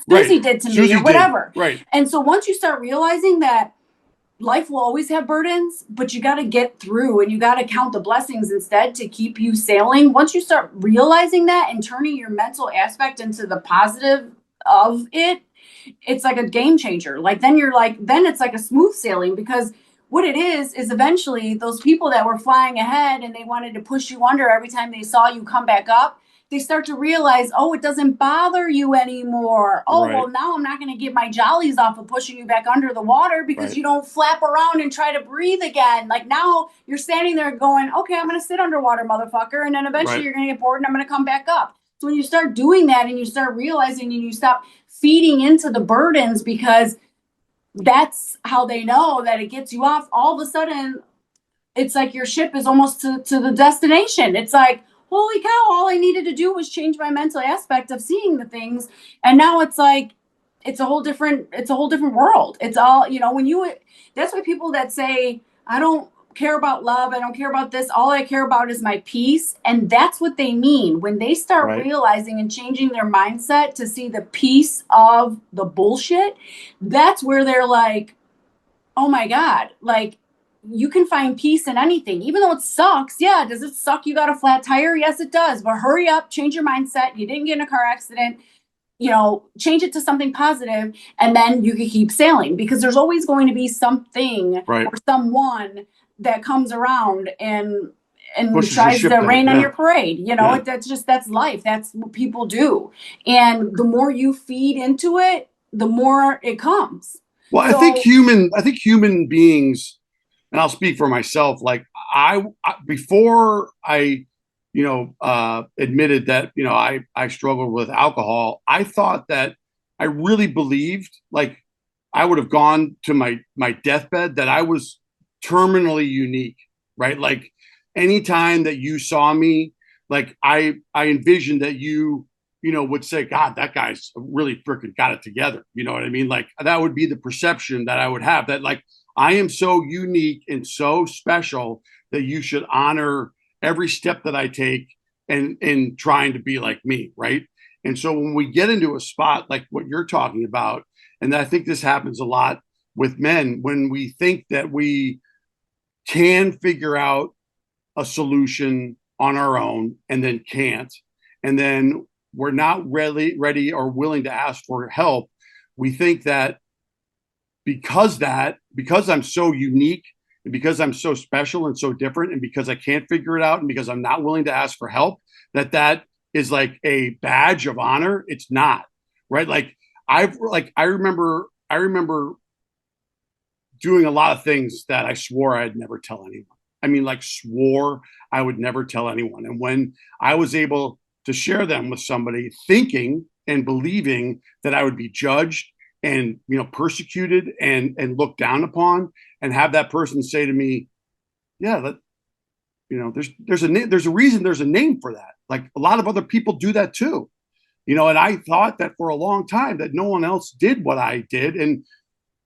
Susie did to me, or whatever. And so once you start realizing that life will always have burdens, but you got to get through, and you got to count the blessings instead to keep you sailing. Once you start realizing that and turning your mental aspect into the positive of it, it's like a game changer. Like then it's like a smooth sailing, because what it is eventually those people that were flying ahead and they wanted to push you under every time they saw you come back up, they start to realize, oh, it doesn't bother you anymore. Oh, well, now I'm not going to get my jollies off of pushing you back under the water, because you don't flap around and try to breathe again. Like now you're standing there going, okay, I'm going to sit underwater, motherfucker. And then eventually you're going to get bored and I'm going to come back up. So when you start doing that and you start realizing and you stop feeding into the burdens, because that's how they know that it gets you off, all of a sudden it's like your ship is almost to the destination. It's like, holy cow, all I needed to do was change my mental aspect of seeing the things, and now it's like it's a whole different world. It's all, that's why people that say, I don't care about love, I don't care about this, all I care about is my peace. And that's what they mean when they start realizing and changing their mindset to see the peace of the bullshit. That's where they're like, oh my god, like you can find peace in anything, even though it sucks. Yeah, does it suck you got a flat tire? Yes, it does. But hurry up, change your mindset. You didn't get in a car accident, change it to something positive, and then you can keep sailing, because there's always going to be something or someone that comes around and tries to rain on your parade. That's life. That's what people do. And the more you feed into it, the more it comes. Well, I think human beings, and I'll speak for myself, like before I admitted that, I struggled with alcohol, I thought that I really believed, like I would have gone to my deathbed, that I was terminally unique, right? Like anytime that you saw me, like I envisioned that you would say, God, that guy's really freaking got it together. You know what I mean? Like that would be the perception that I would have, that like I am so unique and so special that you should honor every step that I take and trying to be like me, right? And so when we get into a spot like what you're talking about, and I think this happens a lot with men, when we think that we can figure out a solution on our own and then can't, and then we're not ready or willing to ask for help, we think that because I'm so unique, and because I'm so special and so different, and because I can't figure it out, and because I'm not willing to ask for help, that is like a badge of honor. It's not, right? Like I remember doing a lot of things that I swore I'd never tell anyone. I mean, like swore I would never tell anyone. And when I was able to share them with somebody, thinking and believing that I would be judged and persecuted and looked down upon, and have that person say to me, yeah, there's a reason there's a name for that. Like a lot of other people do that too, and I thought that for a long time that no one else did what I did, and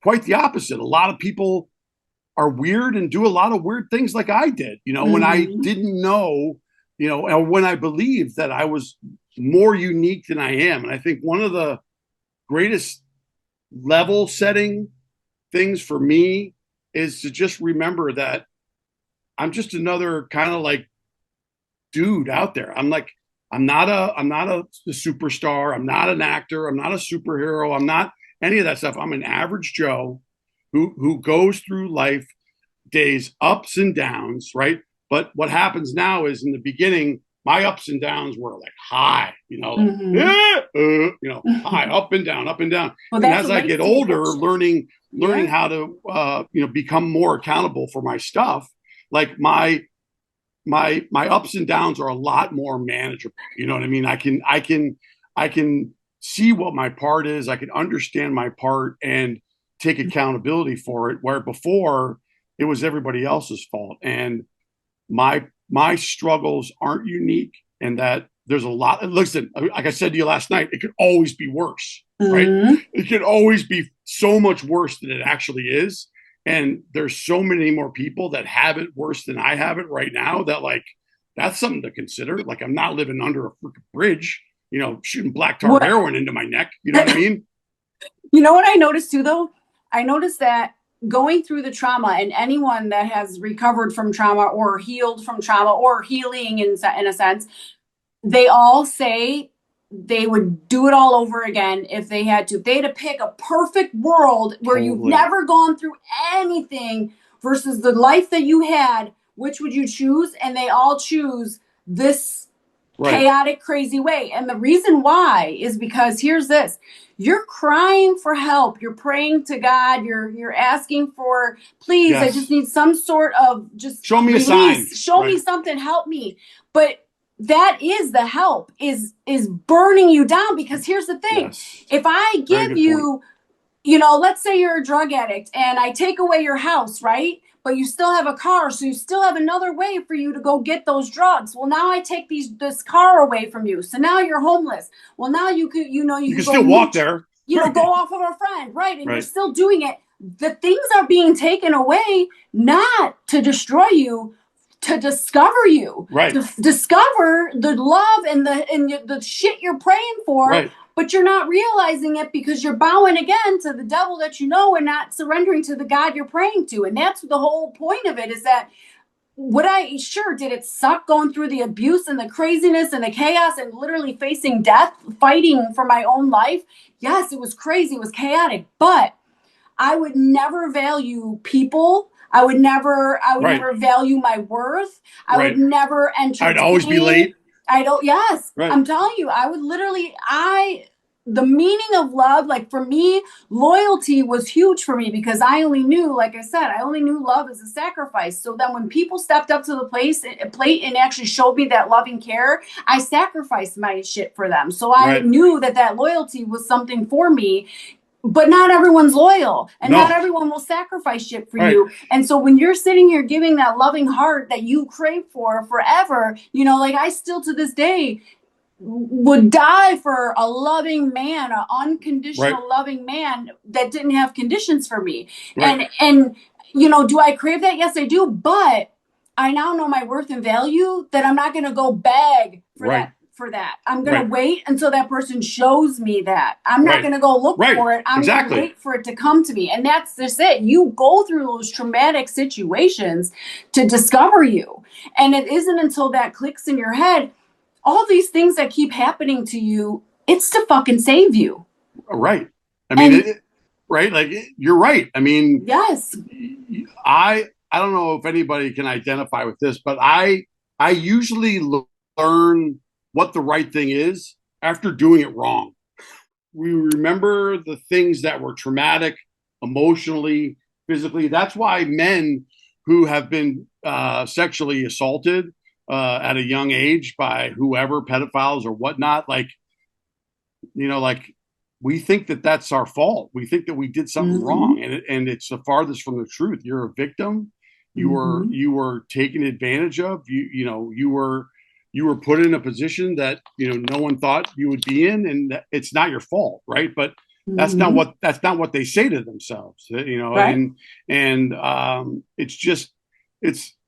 quite the opposite. A lot of people are weird and do a lot of weird things like I did, when I didn't know, or when I believed that I was more unique than I am. And I think one of the greatest level setting things for me is to just remember that I'm just another kind of like dude out there. I'm not a superstar. I'm not an actor. I'm not a superhero. I'm not any of that stuff. I'm an average Joe who goes through life days, ups and downs, right? But what happens now is, in the beginning, my ups and downs were like high, high, up and down, up and down. Well, and as I get older, learning how to, become more accountable for my stuff, like my ups and downs are a lot more manageable. You know what I mean? I can see what my part is. I can understand my part and take accountability for it, where before it was everybody else's fault. And my struggles aren't unique, and that there's a lot. And listen, like I said to you last night, it could always be worse, right? It could always be so much worse than it actually is. And there's so many more people that have it worse than I have it right now, that like, that's something to consider. Like, I'm not living under a freaking bridge, shooting black tar heroin into my neck. You know what I mean? You know what I noticed too, though? I noticed that going through the trauma, and anyone that has recovered from trauma or healed from trauma or healing in a sense, they all say they would do it all over again if they had to. If they had to pick a perfect world where you've never gone through anything versus the life that you had, which would you choose? And they all choose this chaotic, crazy way. And the reason why is because here's this. You're crying for help. You're praying to God. You're asking for, please, I just need some sort of just show me a sign. Show me something. Help me. But that is the help is burning you down, because here's the thing. Yes. If I give you, let's say you're a drug addict and I take away your house, right? But you still have a car, so you still have another way for you to go get those drugs. Well, now I take this car away from you, so now you're homeless. Well, now you could, you can still walk there. Go off of a friend, right? And you're still doing it. The things are being taken away, not to destroy you, to discover you, right? To discover the love and the shit you're praying for. Right. But you're not realizing it because you're bowing again to the devil that and not surrendering to the God you're praying to. And that's the whole point of it, is that did it suck going through the abuse and the craziness and the chaos and literally facing death, fighting for my own life? Yes, it was crazy. It was chaotic. But I would never value people. I would never value my worth. I would never entertain. I'd always be late. Yes. Right. I'm telling you, I would literally, the meaning of love, like for me, loyalty was huge for me, because I only knew, like I said, I only knew love as a sacrifice. So then when people stepped up to the plate and actually showed me that loving care, I sacrificed my shit for them. So I knew that loyalty was something for me. But not everyone's loyal, and not everyone will sacrifice shit for you. And so when you're sitting here giving that loving heart that you crave for forever, like I still to this day would die for a loving man, an unconditional loving man that didn't have conditions for me. And do I crave that? Yes, I do. But I now know my worth and value, that I'm not going to go beg for that. I'm going to wait until that person shows me that. I'm not going to go look for it. I'm going to wait for it to come to me. And that's just it. You go through those traumatic situations to discover you. And it isn't until that clicks in your head, all these things that keep happening to you, it's to fucking save you. Right. I mean, like, you're right. I mean, yes. I don't know if anybody can identify with this, but I usually learn what the right thing is after doing it wrong. We remember the things that were traumatic, emotionally, physically. That's why men who have been sexually assaulted at a young age by whoever, pedophiles or whatnot, like we think that that's our fault. We think that we did something wrong, and it's the farthest from the truth. You're a victim. You were taken advantage of. You were put in a position that no one thought you would be in, and it's not your fault, right? But that's not what they say to themselves, and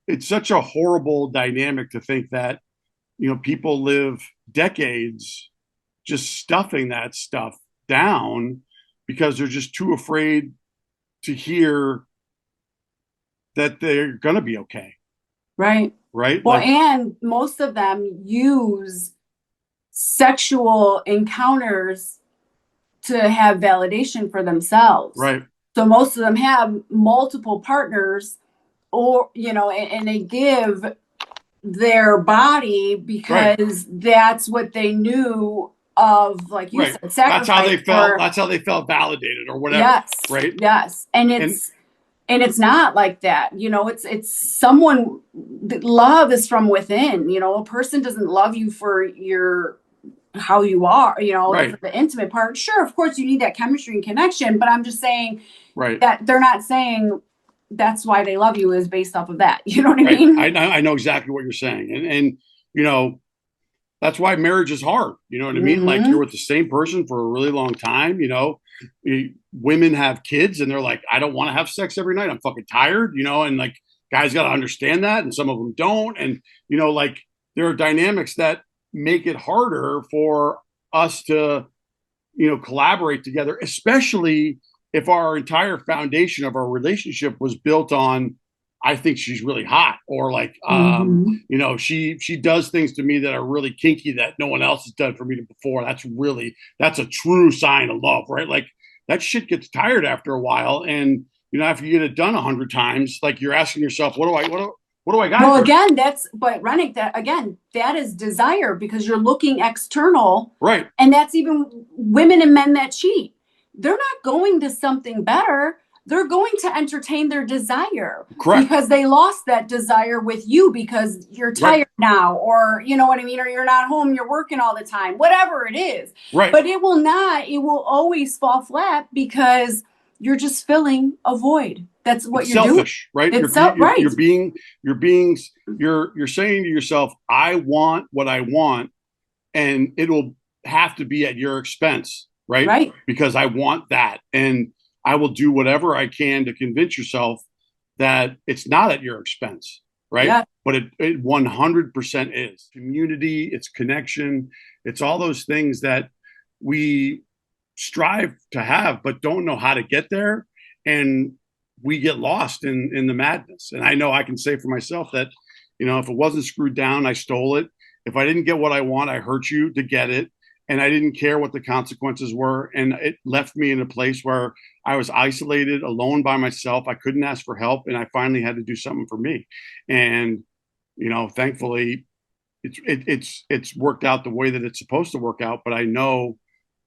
it's such a horrible dynamic to think that people live decades just stuffing that stuff down because they're just too afraid to hear that they're going to be okay. Right. Right. Well, and most of them use sexual encounters to have validation for themselves. Right. So most of them have multiple partners, or, and they give their body because that's what they knew of, like you said, sacrifice. That's how they felt validated or whatever. Yes. Right. Yes. And it's not like that. It's someone, love is from within. A person doesn't love you for your how you are, you know, Right. for the intimate part. Sure, of course you need that chemistry and connection, but I'm just saying Right. that they're not saying that's why they love you is based off of that. You know what I Right. mean? I know exactly what you're saying. And, you know, that's why marriage is hard. You know what I mean? Like you're with the same person for a really long time. You know, women have kids and they're like, I don't want to have sex every night. I'm fucking tired, you know, and like guys got to understand that. And some of them don't. And, you know, like there are dynamics that make it harder for us to, you know, collaborate together, especially if our entire foundation of our relationship was built on, I think she's really hot, or like, you know, she does things to me that are really kinky that no one else has done for me before. That's a true sign of love, right? Like that shit gets tired after a while, and you know, after you get it done 100 times, like you're asking yourself, what do I got? Well, again, but Renick, that is desire because you're looking external. Right. And that's even women and men that cheat. They're not going to something better. They're going to entertain their desire. Correct. Because they lost that desire with you because you're tired now, or you know what I mean, or you're not home, you're working all the time, whatever it is. Right. But it will always fall flat because you're just filling a void. That's what you're selfish, doing. Right? Right. You're saying to yourself, I want what I want, and it'll have to be at your expense, right? Right. Because I want that, and I will do whatever I can to convince yourself that it's not at your expense, right? Yeah. But it 100% is. Community, it's connection, it's all those things that we strive to have, but don't know how to get there. And we get lost in the madness. And I know I can say for myself that, you know, if it wasn't screwed down, I stole it. If I didn't get what I want, I hurt you to get it. And I didn't care what the consequences were. And it left me in a place where I was isolated, alone by myself. I couldn't ask for help. And I finally had to do something for me. And, you know, thankfully it's worked out the way that it's supposed to work out. But I know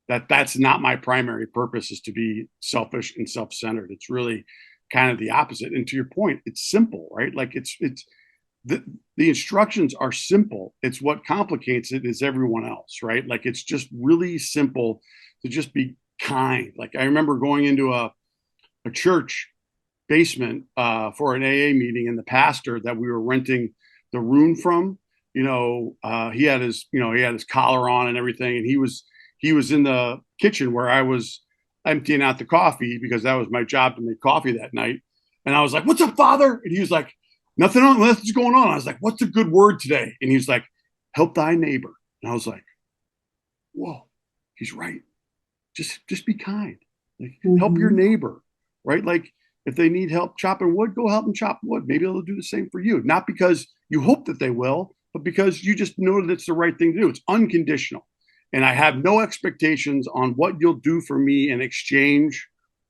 that that's not my primary purpose, is to be selfish and self-centered. It's really kind of the opposite. And to your point, it's simple, right? Like it's the instructions are simple. It's what complicates it is everyone else, right? Like it's just really simple to just be kind. Like I remember going into a church basement for an AA meeting, and the pastor that we were renting the room from, you know, he had his collar on and everything, and he was in the kitchen where I was emptying out the coffee because that was my job to make coffee that night. And I was like, "What's up, Father?" And he was like, nothing's going on. I was like, "What's a good word today?" And he was like, "Help thy neighbor." And I was like, "Whoa, he's right. Just be kind. Like help your neighbor, right? Like if they need help chopping wood, go help them chop wood. Maybe they'll do the same for you. Not because you hope that they will, but because you just know that it's the right thing to do. It's unconditional. And I have no expectations on what you'll do for me in exchange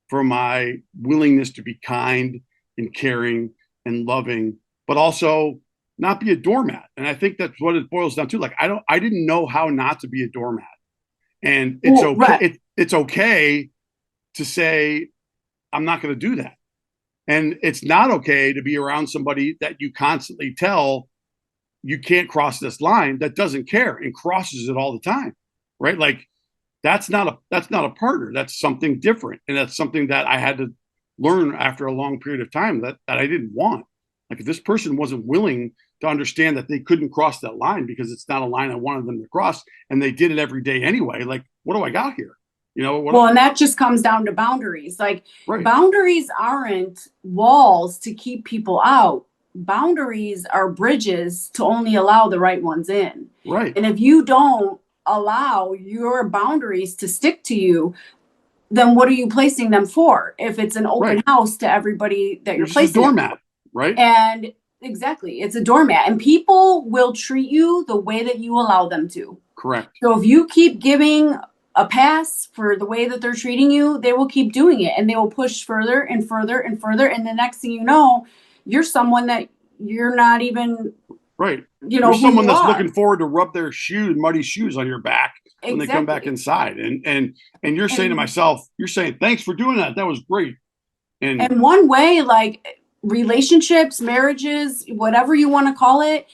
for my willingness to be kind and caring and loving, but also not be a doormat." And I think that's what it boils down to. Like I didn't know how not to be a doormat. And it's okay. Right. It's okay to say, I'm not going to do that. And it's not okay to be around somebody that you constantly tell you can't cross this line, that doesn't care and crosses it all the time. Right? Like that's not a partner. That's something different. And that's something that I had to learn after a long period of time that I didn't want. Like if this person wasn't willing to understand that they couldn't cross that line because it's not a line I wanted them to cross, and they did it every day anyway, like what do I got here? You know, and that just comes down to boundaries. Like boundaries aren't walls to keep people out. Boundaries are bridges to only allow the right ones in. Right. And if you don't allow your boundaries to stick to you, then what are you placing them for? If it's an open house to everybody that you're placing, a doormat, right? And exactly, it's a doormat, and people will treat you the way that you allow them to. Correct. So if you keep giving a pass for the way that they're treating you, they will keep doing it, and they will push further and further and further. And the next thing you know, you're someone that you're not even right. You know, you're someone that's looking forward to rub their muddy shoes on your back when they come back inside. And you're saying to myself, you're saying, thanks for doing that. That was great. And one way, like relationships, marriages, whatever you want to call it,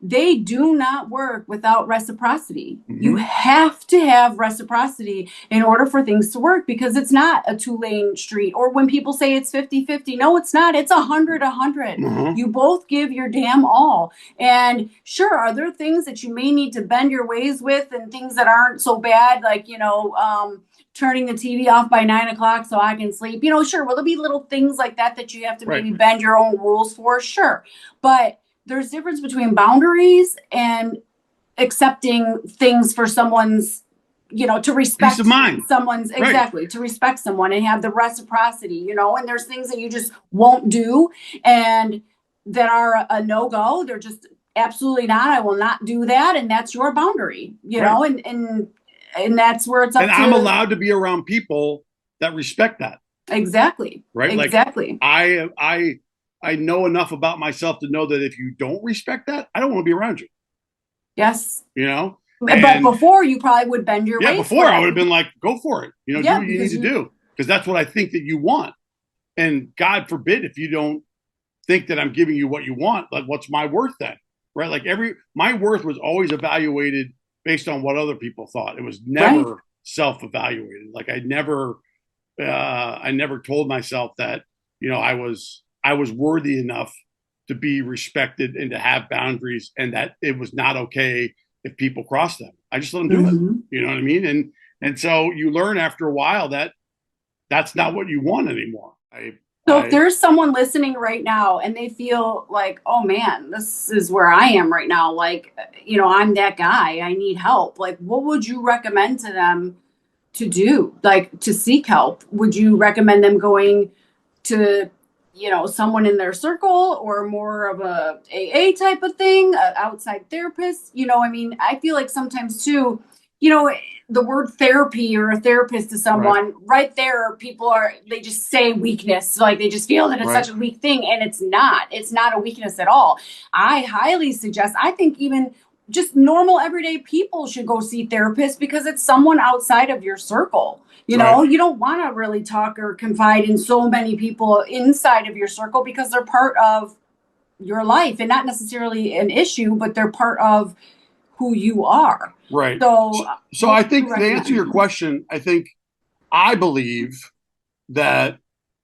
they do not work without reciprocity. Mhm. You have to have reciprocity in order for things to work, because it's not a 2-lane street. Or when people say it's 50-50, no, it's not. It's 100-100. Mhm. You both give your damn all. And sure, are there things that you may need to bend your ways with, and things that aren't so bad, like, turning the TV off by 9 o'clock so I can sleep? Sure. Will there be little things like that you have to Right. maybe bend your own rules for? Sure. But there's difference between boundaries and accepting things for someone's, to respect Peace of mind. someone's, Right. exactly, to respect someone and have the reciprocity, and there's things that you just won't do and that are a no-go. They're just absolutely not. I will not do that. And that's your boundary, Right. and that's where it's up And to. I'm allowed to be around people that respect that. Exactly. Right. Exactly. Like I know enough about myself to know that if you don't respect that, I don't want to be around you. Yes. And but before, you probably would bend your ways. before I would have been like, go for it. Do what you need to do, because that's what I think that you want. And God forbid if you don't think that I'm giving you what you want, like what's my worth then? Right. Like my worth was always evaluated based on what other people thought. It was never self-evaluated. Like I never told myself that, I was worthy enough to be respected and to have boundaries, and that it was not okay if people crossed them. I just let them do it. You know what I mean? And so you learn after a while that that's not what you want anymore. So if there's someone listening right now and they feel like, oh man, this is where I am right now, like, I'm that guy, I need help. Like, what would you recommend to them to do? Like, to seek help? Would you recommend them going to, someone in their circle, or more of a AA type of thing, an outside therapist? I feel like sometimes too, the word therapy or a therapist to someone, right there, they just say weakness. Like, they just feel that it's such a weak thing, and it's not a weakness at all. I highly suggest, I think even just normal everyday people should go see therapists, because it's someone outside of your circle. You don't want to really talk or confide in so many people inside of your circle, because they're part of your life, and not necessarily an issue, but they're part of who you are. Right. So I think to answer your question, I believe that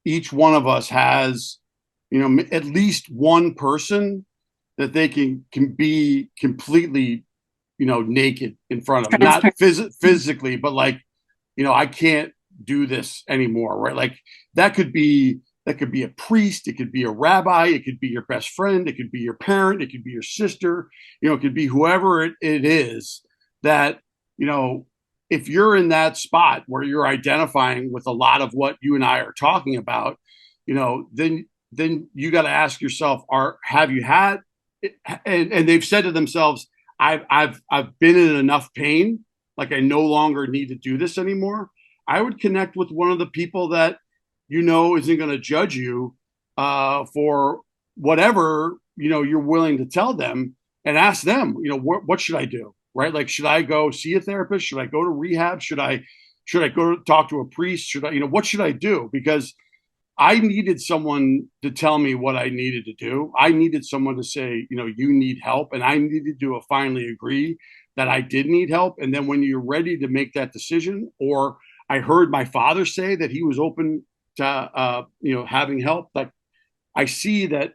each one of us has, at least one person that they can be completely, naked in front of, not physically, but like, I can't do this anymore. Right. Like that could be a priest. It could be a rabbi. It could be your best friend. It could be your parent. It could be your sister. It could be whoever it is that, if you're in that spot where you're identifying with a lot of what you and I are talking about, then you got to ask yourself, have you had, and they've said to themselves, I've been in enough pain. Like I no longer need to do this anymore. I would connect with one of the people that, isn't going to judge you for whatever, you're willing to tell them, and ask them, what should I do? Right? Like, should I go see a therapist? Should I go to rehab? Should I go to talk to a priest? Should I, what should I do? Because I needed someone to tell me what I needed to do. I needed someone to say, you need help. And I needed to finally agree that I did need help. And then when you're ready to make that decision, or I heard my father say that he was open to, having help, like I see that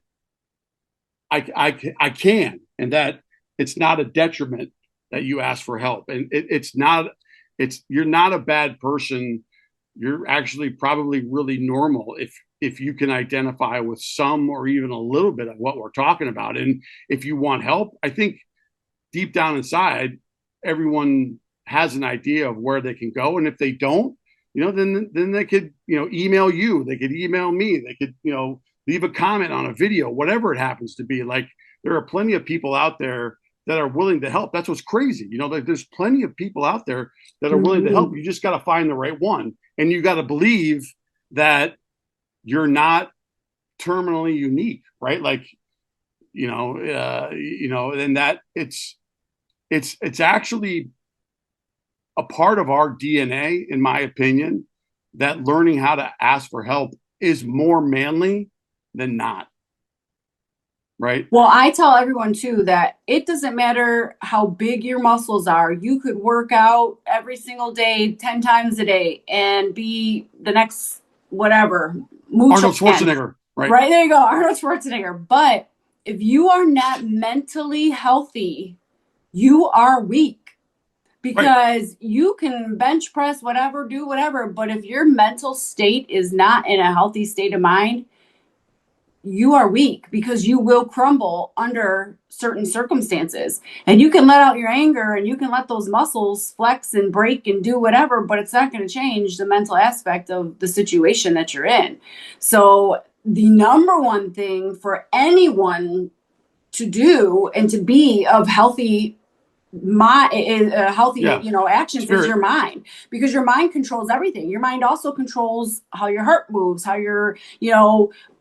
I can, and that it's not a detriment that you ask for help. And you're not a bad person. You're actually probably really normal if you can identify with some or even a little bit of what we're talking about. And if you want help, I think deep down inside, everyone has an idea of where they can go. And if they don't, then they could, email you, they could email me, they could, leave a comment on a video, whatever it happens to be. Like, there are plenty of people out there that are willing to help. That's what's crazy. There's plenty of people out there that are willing to help. You just got to find the right one. And you got to believe that you're not terminally unique, right? Like, and that it's actually a part of our DNA, in my opinion, that learning how to ask for help is more manly than not. right? Well, I tell everyone too that it doesn't matter how big your muscles are. You could work out every single day, 10 times a day, and be the next whatever, Mucho Arnold Schwarzenegger, right? Right, there you go, Arnold Schwarzenegger. But if you are not mentally healthy, you are weak Right, because you can bench press, whatever, do whatever. But if your mental state is not in a healthy state of mind, you are weak because you will crumble under certain circumstances. And you can let out your anger and you can let those muscles flex and break and do whatever, but it's not going to change the mental aspect of the situation that you're in. So, the number one thing for anyone to do and to be of healthy healthy yeah, actions is spirit, your mind, because your mind controls everything. Your mind also controls how your heart moves, how your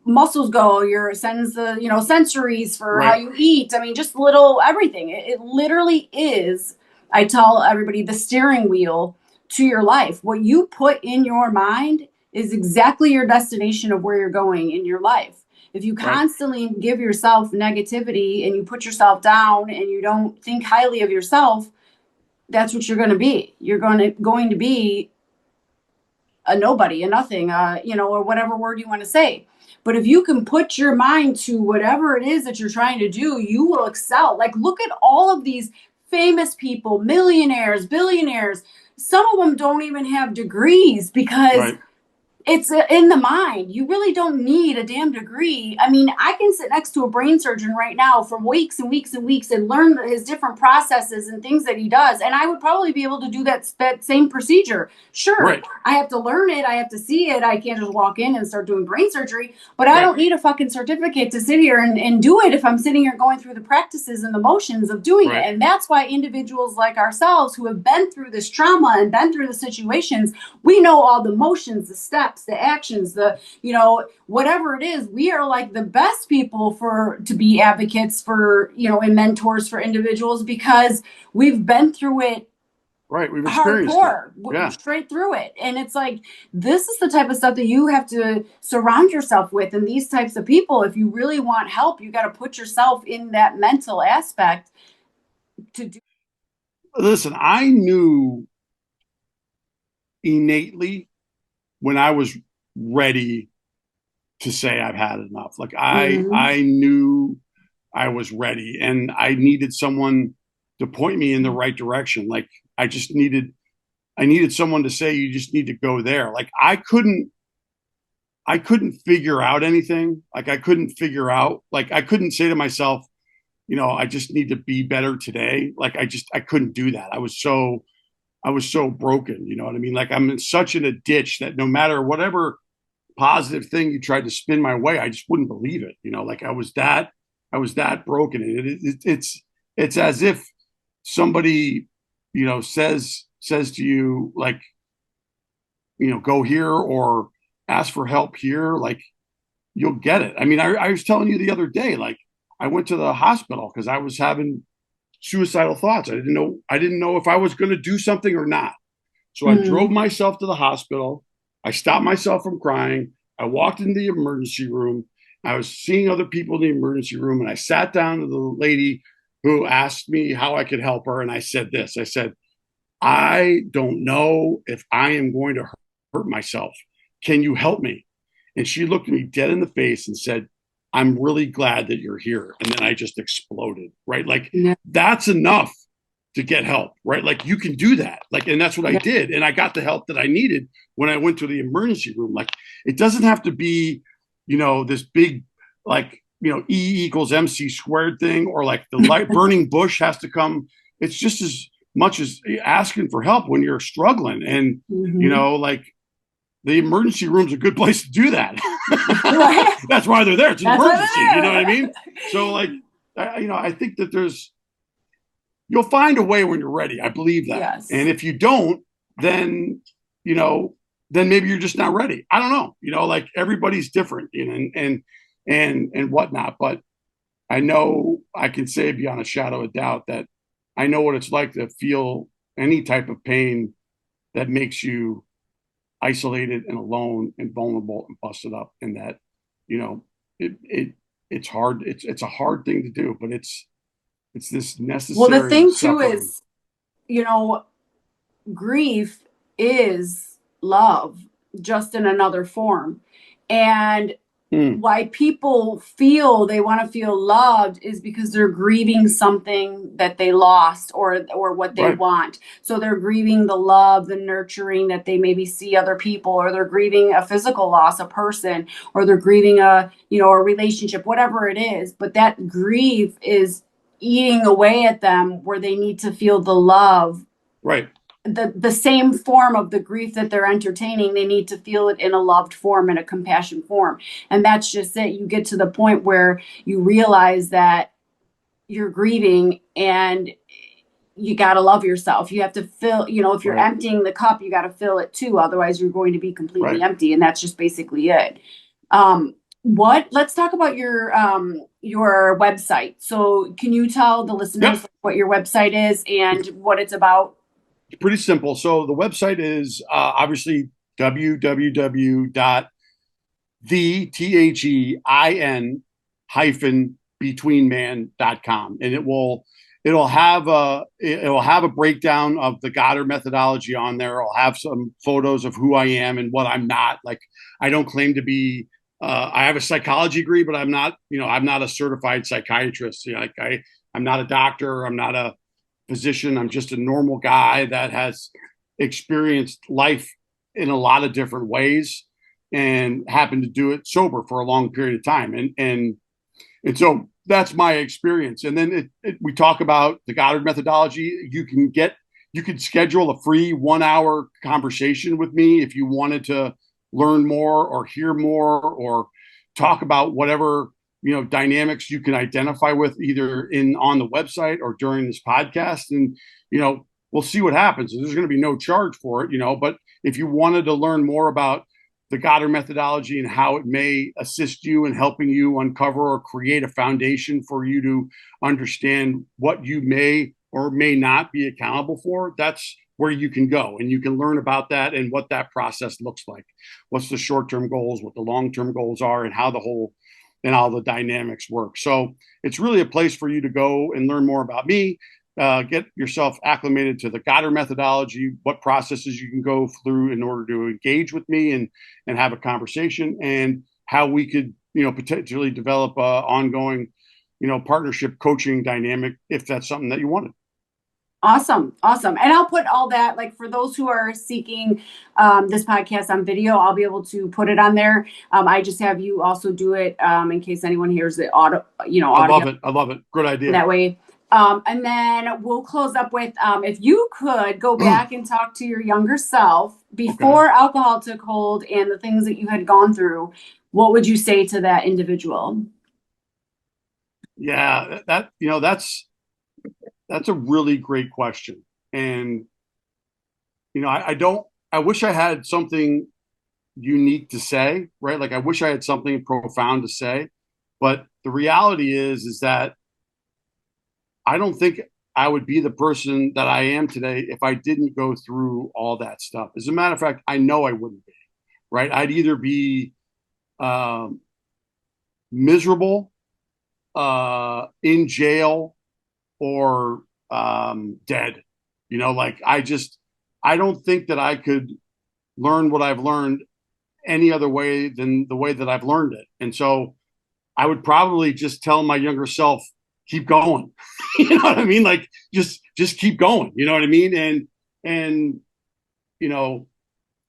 muscles go, your sends the sensories for how right, you eat. I mean, just little everything. It literally is, I tell everybody, the steering wheel to your life. What you put in your mind is exactly your destination of where you're going in your life. If you right, constantly give yourself negativity and you put yourself down and you don't think highly of yourself, that's what you're going to be. You're going to be a nobody, a nothing, or whatever word you want to say. But if you can put your mind to whatever it is that you're trying to do, you will excel. Like, look at all of these famous people, millionaires, billionaires. Some of them don't even have degrees because right. it's in the mind. You really don't need a damn degree. I mean, I can sit next to a brain surgeon right now for weeks and weeks and weeks and learn his different processes and things that he does, and I would probably be able to do that same procedure. Sure, Right, I have to learn it, I have to see it. I can't just walk in and start doing brain surgery, but I right, don't need a fucking certificate to sit here and do it if I'm sitting here going through the practices and the motions of doing it. right, And that's why individuals like ourselves who have been through this trauma and been through the situations, we know all the motions, the steps, the actions, whatever it is. We are like the best people to be advocates for, and mentors for individuals, because we've been through it right. We've experienced it. hardcore, Yeah. straight through it. And it's like, this is the type of stuff that you have to surround yourself with, and these types of people. If you really want help, you got to put yourself in that mental aspect to do. Listen, I knew innately when I was ready to say I've had enough. Like Mhm. I knew I was ready, and I needed someone to point me in the right direction. Like I needed someone to say, you just need to go there. Like I couldn't figure out anything. Like I couldn't say to myself, I just need to be better today. Like I couldn't do that. I was so broken, you know what I mean? Like I'm in a ditch that no matter whatever positive thing you tried to spin my way, I just wouldn't believe it. Like I was that broken. It's as if somebody, says to you, like, go here or ask for help here. Like you'll get it. I mean, I was telling you the other day, like I went to the hospital because I was having suicidal thoughts. I didn't know if I was going to do something or not. So I drove Mhm. myself to the hospital. I stopped myself from crying. I walked into the emergency room. I was seeing other people in the emergency room, and I sat down to the lady who asked me how I could help her. And I said this. I said, I don't know if I am going to hurt myself. Can you help me? And she looked me dead in the face and said, I'm really glad that you're here. And then I just exploded, right? Like Yeah. that's enough to get help, right? Like you can do that. Like, and that's what I Yeah. did. And I got the help that I needed when I went to the emergency room. Like it doesn't have to be, this big, like, E equals MC squared thing, or like the light burning bush has to come. It's just as much as asking for help when you're struggling. And, Mhm. like the emergency room's a good place to do that. Right. That's why they're there. It's an That's why emergency. You know what I they're mean? So like, I think that you'll find a way when you're ready. I believe that. And Yes. if you don't, then, you know, then maybe you're just not ready. I don't know. Like everybody's different, and whatnot. But I know I can say beyond a shadow of doubt that I know what it's like to feel any type of pain that makes you isolated and alone and vulnerable and busted up, and that, you know, it it's hard. It's a hard thing to do, but it's this necessary. Well, the thing too suffering. is, grief is love, just in another form. And why people feel they want to feel loved is because they're grieving something that they lost, or what they want. So they're grieving the love, the nurturing that they maybe see other people, or they're grieving a physical loss, a person, or they're grieving a relationship, whatever it is. But that grief is eating away at them, where they need to feel the love. Right. The same form of the grief that they're entertaining, they need to feel it in a loved form, in a compassion form. And that's just it. You get to the point where you realize that you're grieving, and you got to love yourself. You have to fill, if you're emptying the cup, you got to fill it too. Otherwise you're going to be completely empty. And that's just basically it. Let's talk about your website. So can you tell the listeners what your website is and what it's about? It's pretty simple. So the website is obviously www.thein-betweenman.com, and it'll have a breakdown of the Goddard methodology on there. It'll have some photos of who I am and what I'm not. Like, I don't claim to be. I have a psychology degree, but I'm not a certified psychiatrist. I'm not a doctor. I'm not a physician. I'm just a normal guy that has experienced life in a lot of different ways and happened to do it sober for a long period of time. And so that's my experience. And then we talk about the Goddard methodology. You can schedule a free 1-hour conversation with me if you wanted to learn more or hear more or talk about whatever dynamics you can identify with, either on the website or during this podcast. And, we'll see what happens. There's going to be no charge for it, but if you wanted to learn more about the Goddard methodology and how it may assist you in helping you uncover or create a foundation for you to understand what you may or may not be accountable for, that's where you can go, and you can learn about that and what that process looks like. What's the short-term goals, what the long-term goals are, and how all the dynamics work. So it's really a place for you to go and learn more about me, get yourself acclimated to the Goddard methodology, what processes you can go through in order to engage with me and have a conversation, and how we could, potentially develop a ongoing, partnership coaching dynamic if that's something that you wanted. Awesome. And I'll put all that, like, for those who are seeking this podcast on video, I'll be able to put it on there. I just have you also do it in case anyone hears it audio. I love it. Good idea. That way. And then we'll close up with, if you could go back and talk to your younger self before alcohol took hold and the things that you had gone through, what would you say to that individual? Yeah, that's a really great question. And, I wish I had something unique to say, right? Like, I wish I had something profound to say, but the reality is that I don't think I would be the person that I am today if I didn't go through all that stuff. As a matter of fact, I know I wouldn't be, right? I'd either be miserable, in jail, or dead. I don't think that I could learn what I've learned any other way than the way that I've learned it. And so I would probably just tell my younger self, keep going. You know what I mean? Like, just keep going. You know what I mean? And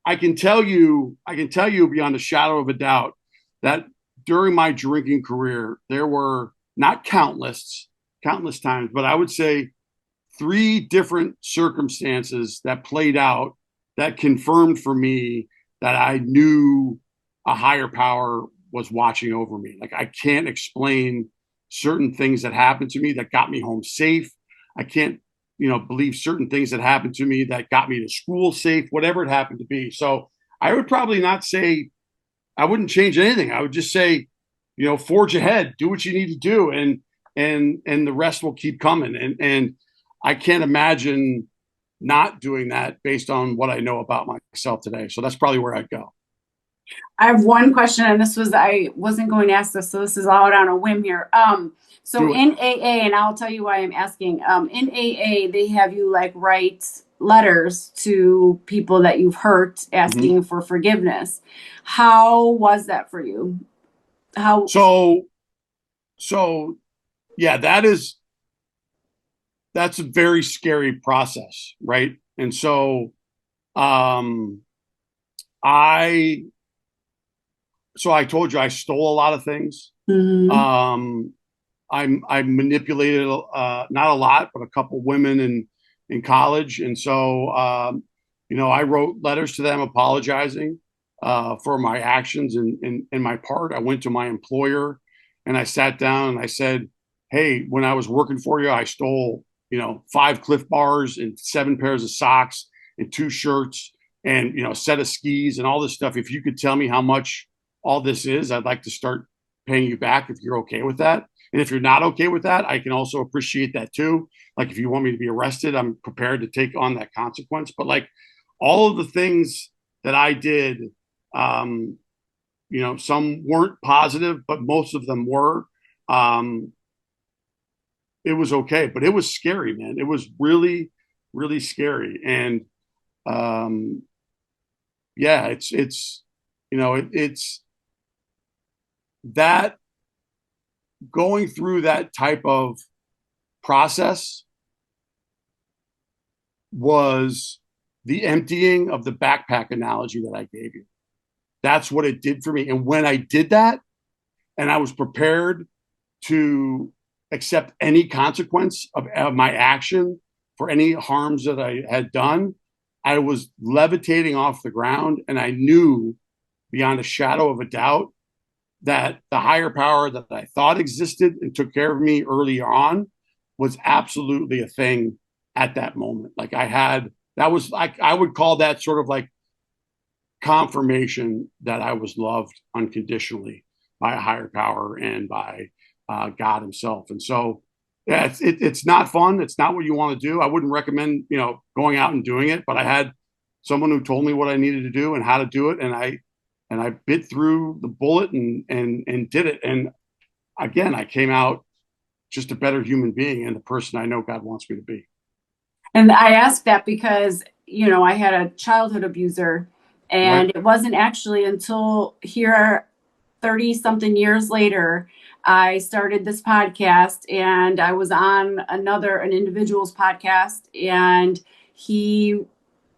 I can tell you beyond a shadow of a doubt that during my drinking career, there were not countless times, but I would say 3 different circumstances that played out that confirmed for me that I knew a higher power was watching over me. Like, I can't explain certain things that happened to me that got me home safe. I can't, believe certain things that happened to me that got me to school safe, whatever it happened to be. So I would probably not say, I wouldn't change anything. I would just say, forge ahead, do what you need to do. And the rest will keep coming. And I can't imagine not doing that based on what I know about myself today. So that's probably where I'd go. I have one question, and I wasn't going to ask this, so this is out on a whim here. So in AA, and I'll tell you why I'm asking. In AA, they have you like write letters to people that you've hurt, asking for forgiveness. How was that for you? How? So yeah, that's a very scary process, right? And so um I I told you I stole a lot of things. Mhm. I manipulated not a lot, but a couple women in college, and so I wrote letters to them apologizing for my actions and my part. I went to my employer and I sat down and I said, "Hey, when I was working for you, I stole 5 Cliff Bars and 7 pairs of socks and 2 shirts and a set of skis and all this stuff. If you could tell me how much all this is, I'd like to start paying you back if you're okay with that. And if you're not okay with that, I can also appreciate that too. Like if you want me to be arrested, I'm prepared to take on that consequence. But like all of the things that I did, some weren't positive, but most of them were. Um, it was okay, but it was scary, man. It was really, really scary. And um, yeah, it's that going through that type of process was the emptying of the backpack analogy that I gave you. That's what it did for me. And when I did that, and I was prepared to accept any consequence of my action for any harms that I had done, I was levitating off the ground. And I knew beyond a shadow of a doubt that the higher power that I thought existed and took care of me early on was absolutely a thing at that moment. Like that was like, I would call that sort of like confirmation that I was loved unconditionally by a higher power and by God himself. And so, yeah, it's not fun. It's not what you want to do. I wouldn't recommend, going out and doing it, but I had someone who told me what I needed to do and how to do it. And I bit through the bullet and did it. And again, I came out just a better human being and the person I know God wants me to be. And I asked that because, I had a childhood abuser, and It wasn't actually until here 30 something years later, I started this podcast, and I was on an individual's podcast, and he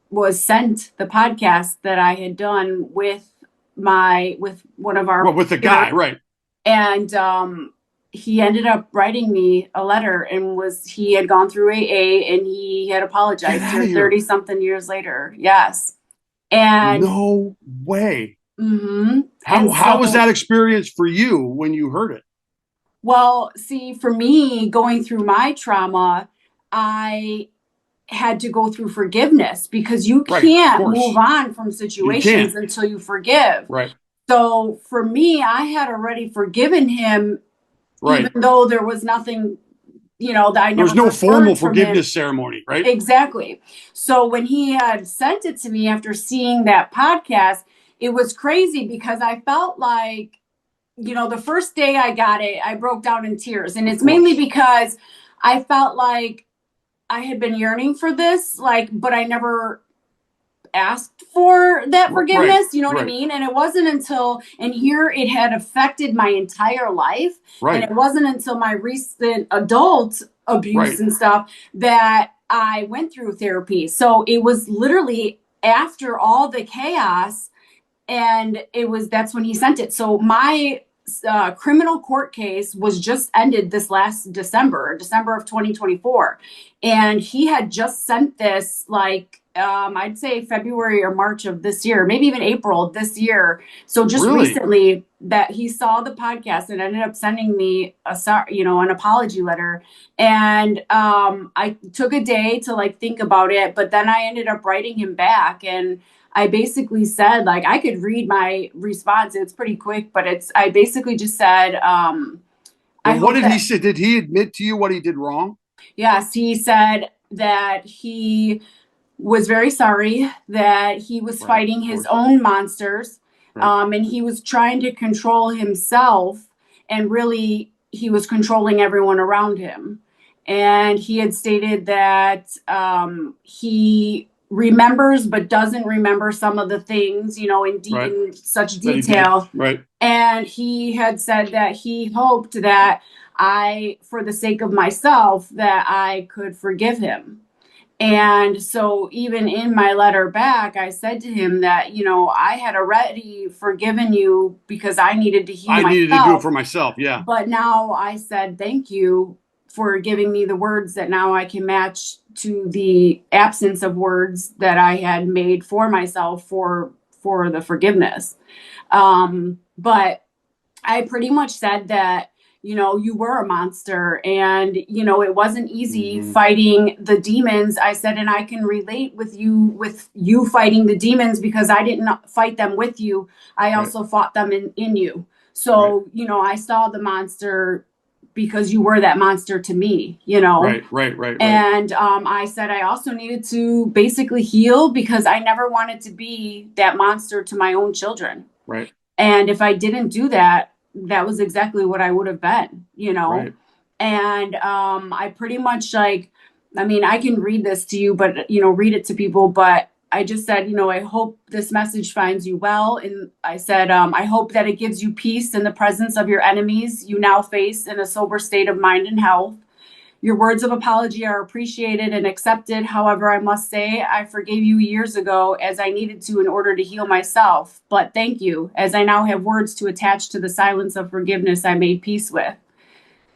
was sent the podcast that I had done with one of our, with the guy, right? And he ended up writing me a letter, and he had gone through AA, and he had apologized here 30 something years later. Yes. And no way. Mm-hmm. How was that experience for you when you heard it? Well, see, for me, going through my trauma, I had to go through forgiveness, because you can't move on from situations until you forgive. Right. So for me, I had already forgiven him, even though there was nothing, that I never. There was no formal forgiveness ceremony, right? Exactly. So when he had sent it to me after seeing that podcast, it was crazy, because I felt like, the first day I got it, I broke down in tears. And it's mainly because I felt like I had been yearning for this, but I never asked for that forgiveness. You know what I mean? And it wasn't until, and here it had affected my entire life. And it wasn't until my recent adult abuse and stuff that I went through therapy. So it was literally after all the chaos, and that's when he sent it. So my criminal court case was just ended this last December of 2024. And he had just sent this I'd say February or March of this year, maybe even April of this year. So just recently that he saw the podcast and ended up sending me an apology letter. And I took a day to think about it, but then I ended up writing him back, and I basically said, I could read my response. It's pretty quick, but I basically just said, what did he say? Did he admit to you what he did wrong? Yes, he said that he was very sorry, that he was fighting his own monsters, And he was trying to control himself, and really he was controlling everyone around him. And he had stated that he remembers but doesn't remember some of the things, in such detail. Right. And he had said that he hoped that for the sake of myself, that I could forgive him. And so even in my letter back, I said to him that, I had already forgiven you because I needed to heal myself. I needed to do it for myself. Yeah. But now I said, thank you for giving me the words that now I can match to the absence of words that I had made for myself for the forgiveness. But I pretty much said that, you were a monster, and, it wasn't easy fighting the demons. I said, and I can relate with you fighting the demons because I didn't fight them with you. I also fought them in you. So, I saw the monster because you were that monster to me, Right. And I said I also needed to basically heal because I never wanted to be that monster to my own children. Right. And if I didn't do that, that was exactly what I would have been, Right. And I pretty much I can read this to you, but read it to people. But I just said, I hope this message finds you well. And I said, I hope that it gives you peace in the presence of your enemies you now face in a sober state of mind and health. Your words of apology are appreciated and accepted. However, I must say I forgave you years ago as I needed to in order to heal myself. But thank you, as I now have words to attach to the silence of forgiveness I made peace with.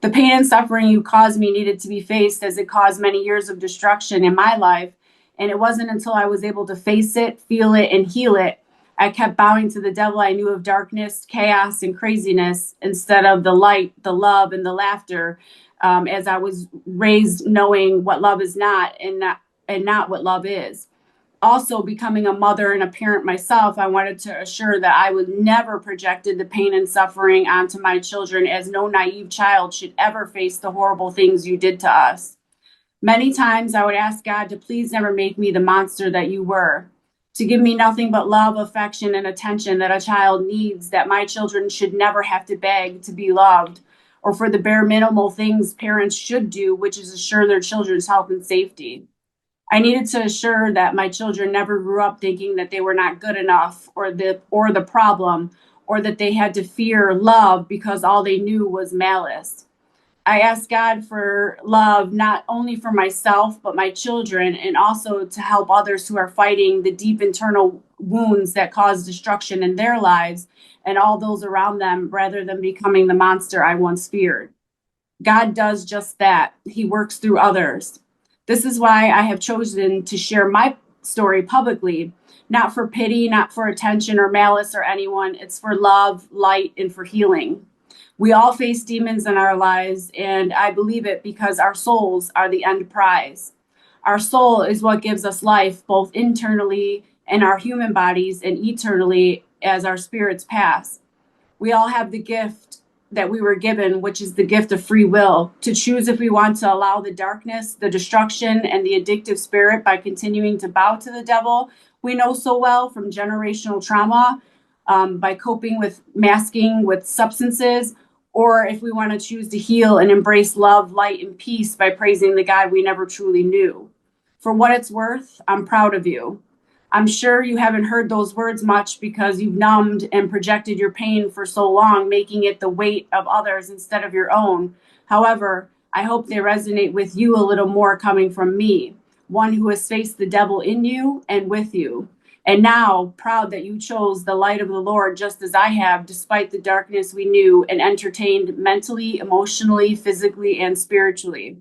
The pain and suffering you caused me needed to be faced, as it caused many years of destruction in my life. And it wasn't until I was able to face it, feel it, and heal it, I kept bowing to the devil I knew of darkness, chaos, and craziness instead of the light, the love, and the laughter. As I was raised knowing what love is not, and not what love is. Also, becoming a mother and a parent myself, I wanted to assure that I would never projected the pain and suffering onto my children, as no naive child should ever face the horrible things you did to us. Many times I would ask God to please never make me the monster that you were, to give me nothing but love, affection, and attention that a child needs, that my children should never have to beg to be loved, or for the bare minimal things parents should do, which is assure their children's health and safety. I needed to assure that my children never grew up thinking that they were not good enough, or the problem, or that they had to fear love because all they knew was malice. I asked God for love, not only for myself, but my children, and also to help others who are fighting the deep internal wounds that cause destruction in their lives and all those around them, rather than becoming the monster I once feared. God does just that. He works through others. This is why I have chosen to share my story publicly, not for pity, not for attention or malice or anyone. It's for love, light, and for healing. We all face demons in our lives, and I believe it because our souls are the end prize. Our soul is what gives us life, both internally in our human bodies and eternally as our spirits pass. We all have the gift that we were given, which is the gift of free will, to choose if we want to allow the darkness, the destruction, and the addictive spirit by continuing to bow to the devil we know so well from generational trauma, by coping with masking with substances, or if we want to choose to heal and embrace love, light, and peace by praising the God we never truly knew. For what it's worth, I'm proud of you. I'm sure you haven't heard those words much because you've numbed and projected your pain for so long, making it the weight of others instead of your own. However, I hope they resonate with you a little more coming from me, one who has faced the devil in you and with you. And now, proud that you chose the light of the Lord just as I have, despite the darkness we knew and entertained mentally, emotionally, physically, and spiritually.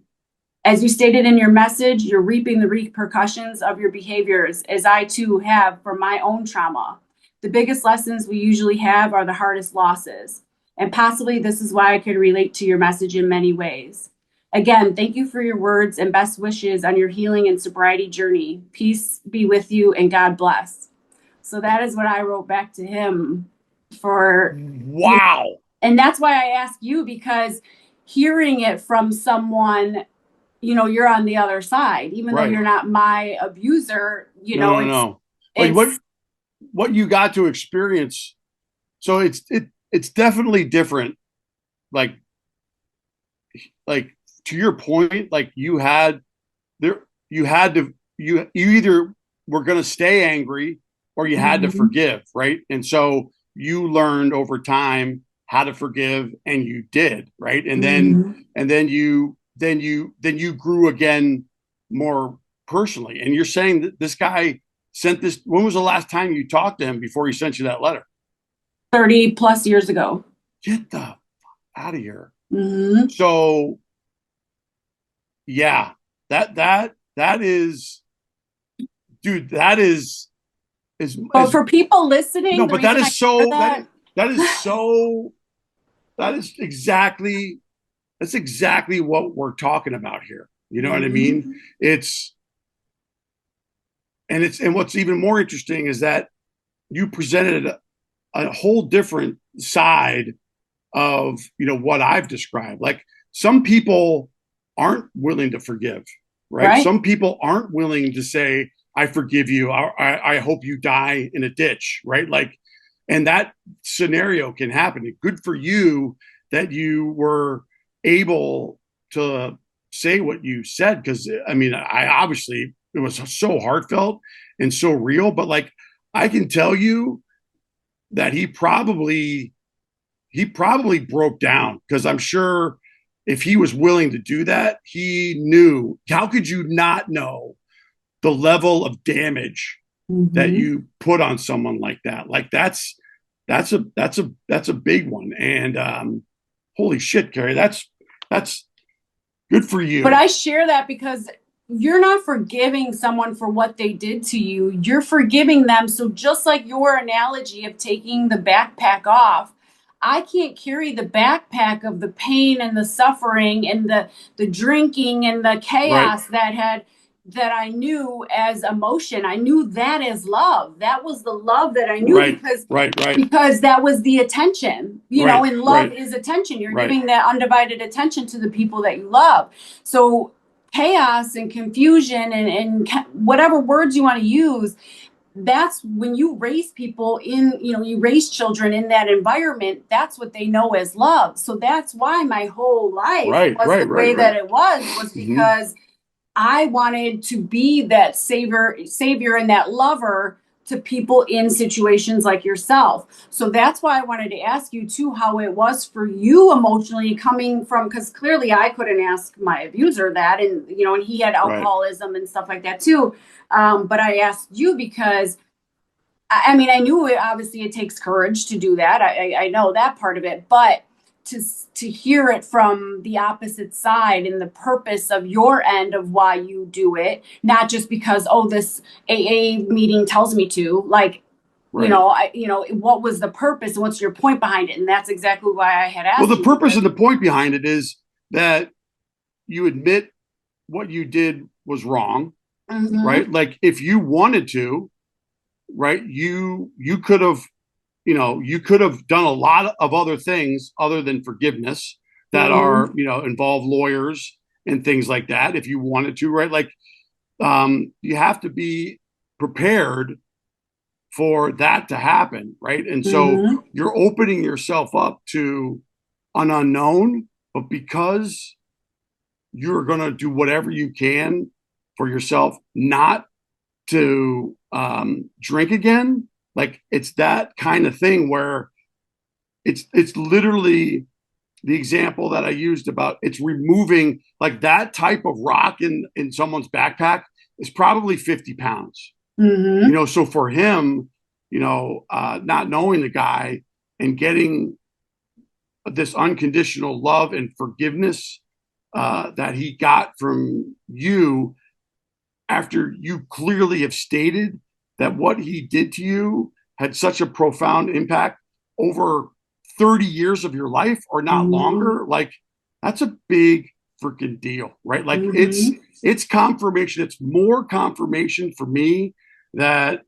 As you stated in your message, you're reaping the repercussions of your behaviors, as I too have from my own trauma. The biggest lessons we usually have are the hardest losses. And possibly this is why I could relate to your message in many ways. Again, thank you for your words and best wishes on your healing and sobriety journey. Peace be with you and God bless. So that is what I wrote back to him for. Wow. And that's why I ask you, because hearing it from someone, you're on the other side, even though you're not my abuser, No. But what you got to experience So it's definitely different. Like to your point, like you had to you either were going to stay angry or you had to Mhm. forgive, right? And so you learned over time how to forgive, and you did, right? And Mhm. then you grew again more personally. And you're saying that this guy sent this. When was the last time you talked to him before he sent you that letter? 30 plus years ago. Get the fuck out of here. Mhm. So yeah, that is, dude, that But is for people listening, no, the but that reason I is share so that, that is so that is exactly that's exactly what we're talking about here. You know what I Mhm. mean? And what's even more interesting is that you presented a whole different side of, what I've described. Like, some people aren't willing to forgive, right? Right? Some people aren't willing to say, I forgive you. I hope you die in a ditch, right? Like, and that scenario can happen. Good for you that you were able to say what you said. Cause I mean, I obviously, it was so heartfelt and so real, but like, I can tell you that he probably broke down, because I'm sure if he was willing to do that, he knew. How could you not know the level of damage that Mhm. you put on someone like that? Like, that's a big one. And holy shit, Kerie, that's good for But you. I share that because you're not forgiving someone for what they did to you. You're forgiving them. So just like your analogy of taking the backpack off, I can't carry the backpack of the pain and the suffering and the drinking and the Right, chaos that I knew as emotion. I knew that as love. That was the love that I knew right, right, right, because that was the attention, right, and love right, is attention. You're right, giving that undivided attention to the people that you love. So chaos and confusion and whatever words you want to use, that's when you raise people in, you raise children in that environment, that's what they know as love. So that's why my whole life right, was the right, right, way right. that it was Mm-hmm. because I wanted to be that savior and that lover to people in situations like yourself. So that's why I wanted to ask you too how it was for you emotionally coming from, because clearly I couldn't ask my abuser that, and and he had Right. alcoholism and stuff like that too. But I asked you because I mean, I knew obviously it takes courage to do that. I know that part of it, but to hear it from the opposite side and the purpose of your end of why you do it, not just because this AA meeting tells me to, like, Right. what was the purpose and what's your point behind it? And that's exactly why I had Well, asked the you purpose because and the point behind it is that you admit what you did was wrong, Mhm. right? Like, if you wanted to, right, you could have, you could have done a lot of other things other than forgiveness that are, Mhm. involve lawyers and things like that if you wanted to, right? Like, you have to be prepared for that to happen, right? And so Mhm. you're opening yourself up to an unknown, but because you're going to do whatever you can for yourself not to drink again. Like, it's that kind of thing where it's literally the example that I used about, it's removing, like, that type of rock in someone's backpack is probably 50 pounds. Mhm. So for him, not knowing the guy and getting this unconditional love and forgiveness that he got from you, after you clearly have stated that what he did to you had such a profound impact over 30 years of your life or not Mhm. longer, like, that's a big freaking deal, right? Like, it's Mhm. it's confirmation. It's more confirmation for me that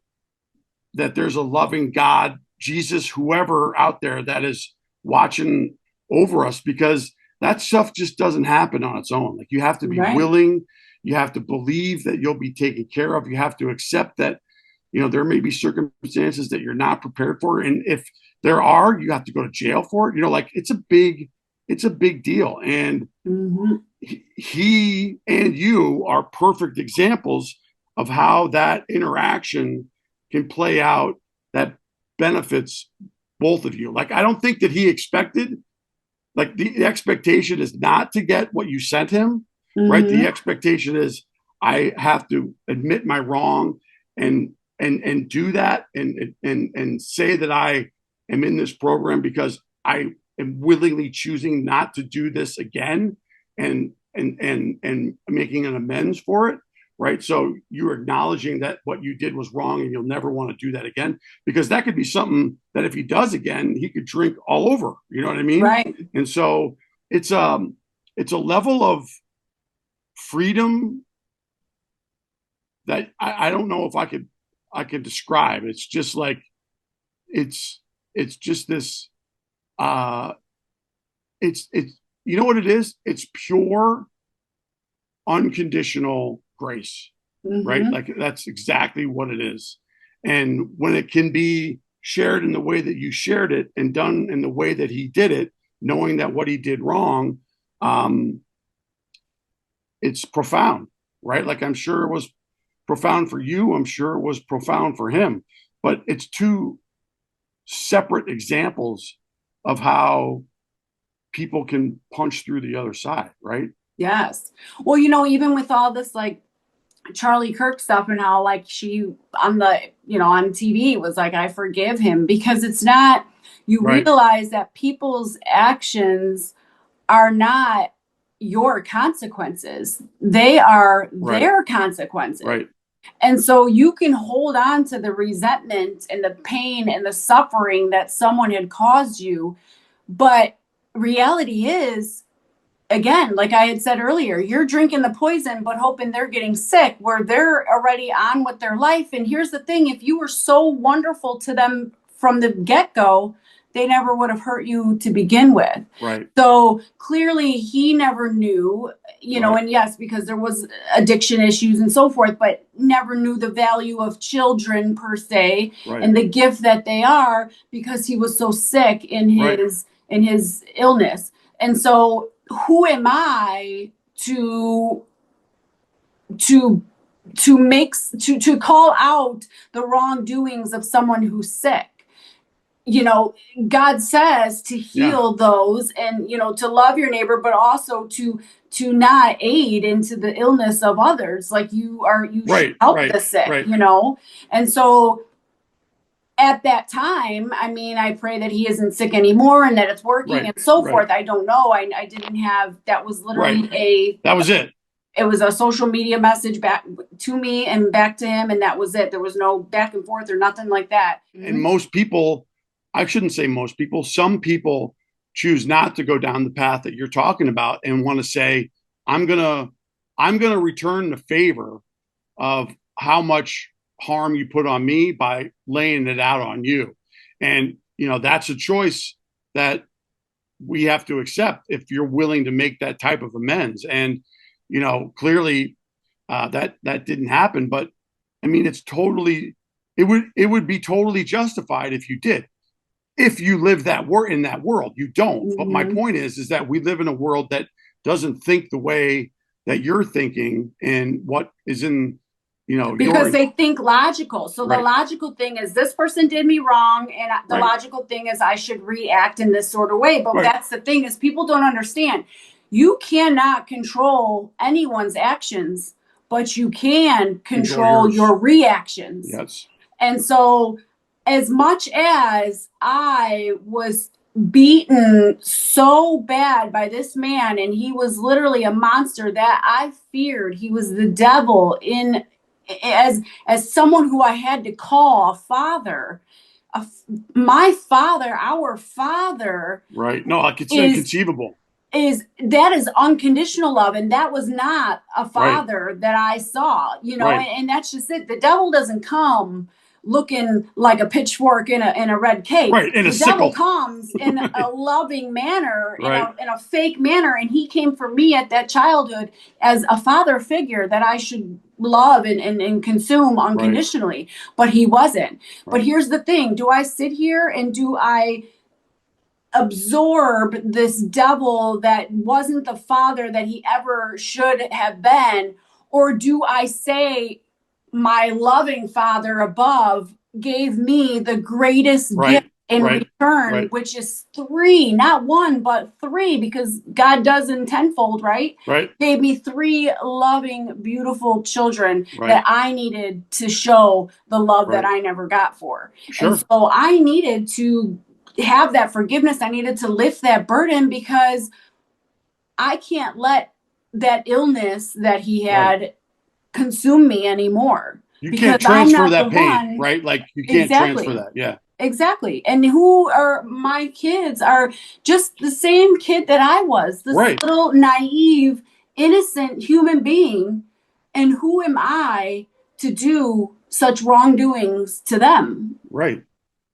there's a loving God, Jesus, whoever out there that is watching over us, because that stuff just doesn't happen on its own. Like, you have to be Right. willing, you have to believe that you'll be taken care of, you have to accept that there may be circumstances that you're not prepared for. And if there are, you have to go to jail for it. Like it's a big deal. And he and you are perfect examples of how that interaction can play out that benefits both of you. Like, I don't think that he expected, like the expectation is not to get what you sent him, right? The expectation is I have to admit my wrong and do that and say that I am in this program because I am willingly choosing not to do this again and making an amends for it. Right. So you're acknowledging that what you did was wrong and you'll never want to do that again, because that could be something that if he does again, he could drink all over. You know what I mean? Right. And so it's a level of freedom that I don't know if I could describe. It's just like, it's just this, it's, you know what it is? It's pure, unconditional grace, right? Like that's exactly what it is. And when it can be shared in the way that you shared it and done in the way that he did it, knowing that what he did wrong, it's profound, right? Like I'm sure it was profound for you. I'm sure it was profound for him, but it's two separate examples of how people can punch through the other side, right? Yes. Well, even with all this, like Charlie Kirk stuff and how like she on the, on TV was like, I forgive him, because it's not, you realize that people's actions are not your consequences. They are their consequences. Right. And so you can hold on to the resentment and the pain and the suffering that someone had caused you. But reality is, again, like I had said earlier, you're drinking the poison, but hoping they're getting sick where they're already on with their life. And here's the thing, if you were so wonderful to them from the get-go, they never would have hurt you to begin with. Right. So clearly he never knew, and yes, because there was addiction issues and so forth, but never knew the value of children per se and the gift that they are, because he was so sick in his illness. And so who am I to call out the wrongdoings of someone who's sick? God says to heal those and, to love your neighbor, but also to not aid into the illness of others. Like you should help the sick, And so at that time, I mean, I pray that he isn't sick anymore and that it's working and so forth. I don't know. I didn't have, that was literally that was it. It was a social media message back to me and back to him. And that was it. There was no back and forth or nothing like that. And most people, I shouldn't say most people, some people choose not to go down the path that you're talking about and want to say, I'm going to return the favor of how much harm you put on me by laying it out on you. And, that's a choice that we have to accept if you're willing to make that type of amends. And, clearly that didn't happen, but I mean, it would be totally justified if you did. If you live in that world, you don't. But my point is that we live in a world that doesn't think the way that you're thinking and what is in, because they think logical. So the logical thing is this person did me wrong. And the logical thing is I should react in this sort of way. But that's the thing, is people don't understand. You cannot control anyone's actions, but you can control your reactions. Yes. And so as much as I was beaten so bad by this man, and he was literally a monster that I feared, he was the devil as someone who I had to call a father, my father, our father. Right. No, it's inconceivable. That is unconditional love, and that was not a father that I saw, and that's just it. The devil doesn't come looking like a pitchfork in a red cape. Right, in a the devil sickle. comes in a loving manner, Right. in a fake manner, and he came for me at that childhood as a father figure that I should love and consume unconditionally. Right. But he wasn't. Right. But here's the thing: do I sit here and do I absorb this devil that wasn't the father that he ever should have been, or do I say my loving father above gave me the greatest gift in return, which is 3, not 1, but 3, because God does in tenfold, right? Gave me 3 loving, beautiful children that I needed to show the love that I never got for. Sure. And so I needed to have that forgiveness. I needed to lift that burden, because I can't let that illness that he had consume me anymore. You can't transfer that pain, right? Like you can't transfer that. Yeah. Exactly. And who are my kids are just the same kid that I was, this little naive, innocent human being. And who am I to do such wrongdoings to them? Right.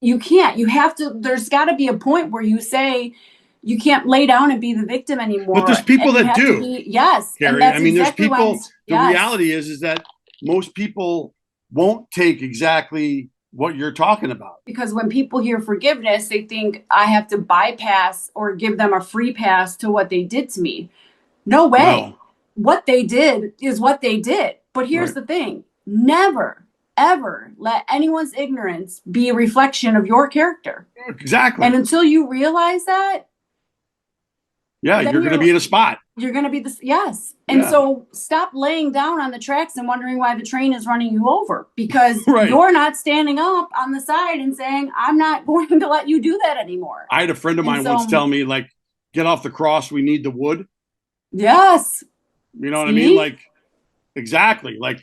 You can't. You have to. There's got to be a point where you say you can't lay down and be the victim anymore. But there's people that do. Yes. Kerie. I mean, exactly, there's people. The reality is that most people won't take exactly what you're talking about. Because when people hear forgiveness, they think I have to bypass or give them a free pass to what they did to me. No way. No. What they did is what they did. But here's the thing: never, ever let anyone's ignorance be a reflection of your character. Exactly. And until you realize that, you're going to be in a spot. You're going to be yes. And so stop laying down on the tracks and wondering why the train is running you over, because you're not standing up on the side and saying, I'm not going to let you do that anymore. I had a friend of mine once tell me, like, get off the cross. We need the wood. Yes. You know what I mean? Like, exactly. Like,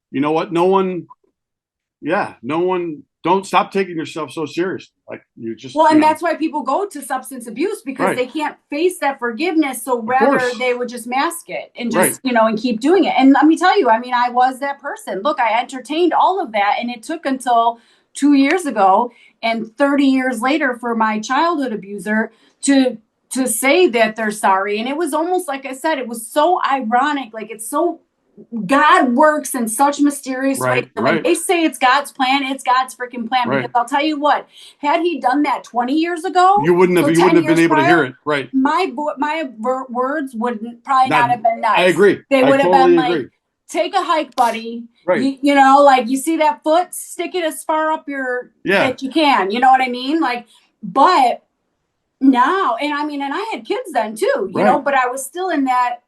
you know what? No one, don't stop taking yourself so seriously. Like you just. Well, and that's why people go to substance abuse, because they can't face that forgiveness. So rather they would just mask it and just, and keep doing it. And let me tell you, I mean, I was that person. Look, I entertained all of that. And it took until 2 years ago and 30 years later for my childhood abuser to say that they're sorry. And it was almost, like I said, it was so ironic. Like, it's so, God works in such mysterious ways. When they say it's God's plan, it's God's freaking plan. Because I'll tell you what, had he done that 20 years ago, you wouldn't have been able to hear it. Right. My words would probably not have been nice. I agree. They would have totally been agree. like, take a hike, buddy. Right. You know, like, you see that foot, stick it as far up your that you can. You know what I mean? Like, but now, and I mean, and I had kids then too, you know, but I was still in that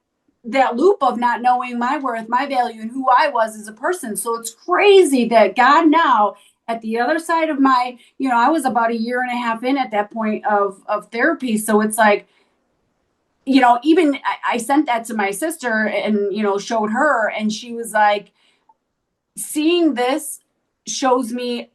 loop of not knowing my worth, my value, and who I was as a person. So it's crazy that God now, at the other side of my, I was about 1.5 years in at that point of therapy. So it's like, even I sent that to my sister and, showed her, and she was like, seeing this shows me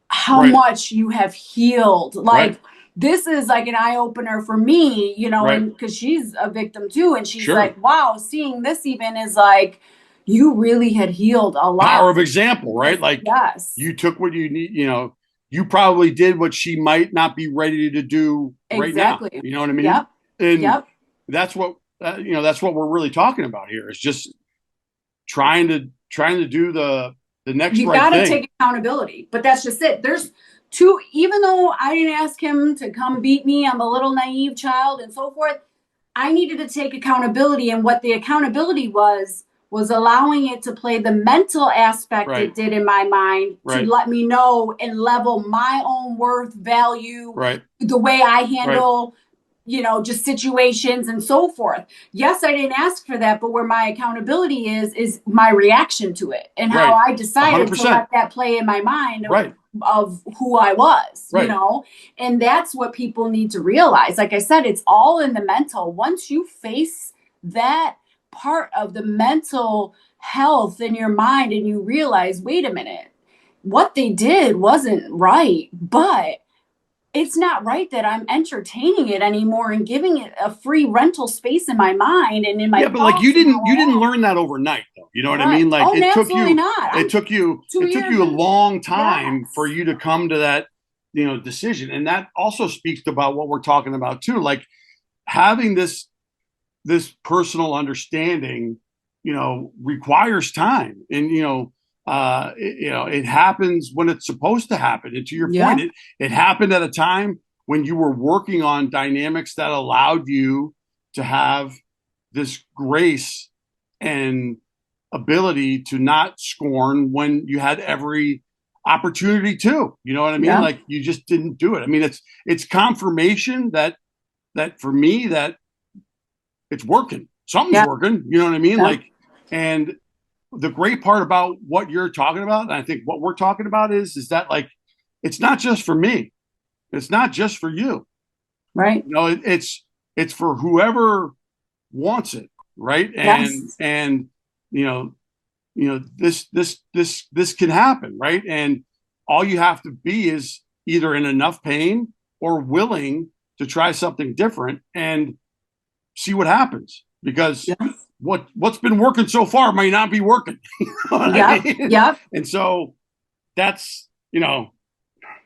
how much you have healed. Like, this is like an eye opener for me, and because she's a victim too. And she's like, wow, seeing this even is like, you really had healed a lot. Power of example, right? Like, you took what you need, you probably did what she might not be ready to do right now. You know what I mean? Yep. And that's what, that's what we're really talking about here, is just trying to do the next you right gotta thing. Take accountability, but that's just it. There's even though I didn't ask him to come beat me, I'm a little naive child and so forth, I needed to take accountability. And what the accountability was allowing it to play the mental aspect it did in my mind to let me know and level my own worth, value, the way I handle, just situations and so forth. Yes, I didn't ask for that, but where my accountability is my reaction to it and how I decided 100%. To let that play in my mind of who I was, and that's what people need to realize. Like I said, it's all in the mental. Once you face that part of the mental health in your mind and you realize, wait a minute, what they did wasn't right, but it's not right that I'm entertaining it anymore and giving it a free rental space in my mind and in my But like thoughts and how you didn't I learn that overnight though. You know what I Right. mean? Like Oh, absolutely not. it took you 2 years a in. long time Yes. for you to come to that, decision. And that also speaks about what we're talking about too. Like having this personal understanding, requires time. And it happens when it's supposed to happen. And to your Yeah. point, it happened at a time when you were working on dynamics that allowed you to have this grace and ability to not scorn when you had every opportunity to. You know what I mean? Yeah. Like you just didn't do it. I mean, it's confirmation that for me that it's working. Something's Yeah. working. You know what I mean? Yeah. Like, and the great part about what you're talking about, and I think what we're talking about is that like it's not just for me. It's not just for you. Right. It's for whoever wants it, right? Yes. And this can happen, right? And all you have to be is either in enough pain or willing to try something different and see what happens, because Yes. what's been working so far might not be working. You know what I Yep. mean? Yep. And so that's Well,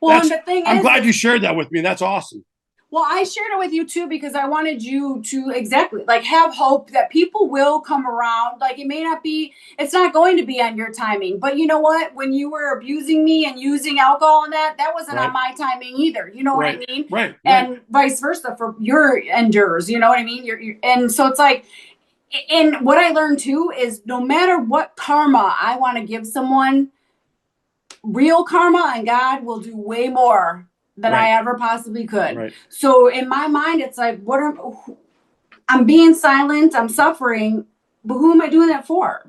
that's and the thing I'm is, glad you shared that with me. That's awesome. well, I shared it with you too because I wanted you to exactly like have hope that people will come around. Like it may not be, it's not going to be on your timing, but you know what? When you were abusing me and using alcohol and that wasn't Right. on my timing either. You know what I Right. mean? Right. And vice versa for your endures. You know what I mean? And so it's like, and what I learned too is no matter what karma I want to give someone, real karma and God will do way more than Right. I ever possibly could. Right. So in my mind, it's like, I'm being silent, I'm suffering, but who am I doing that for?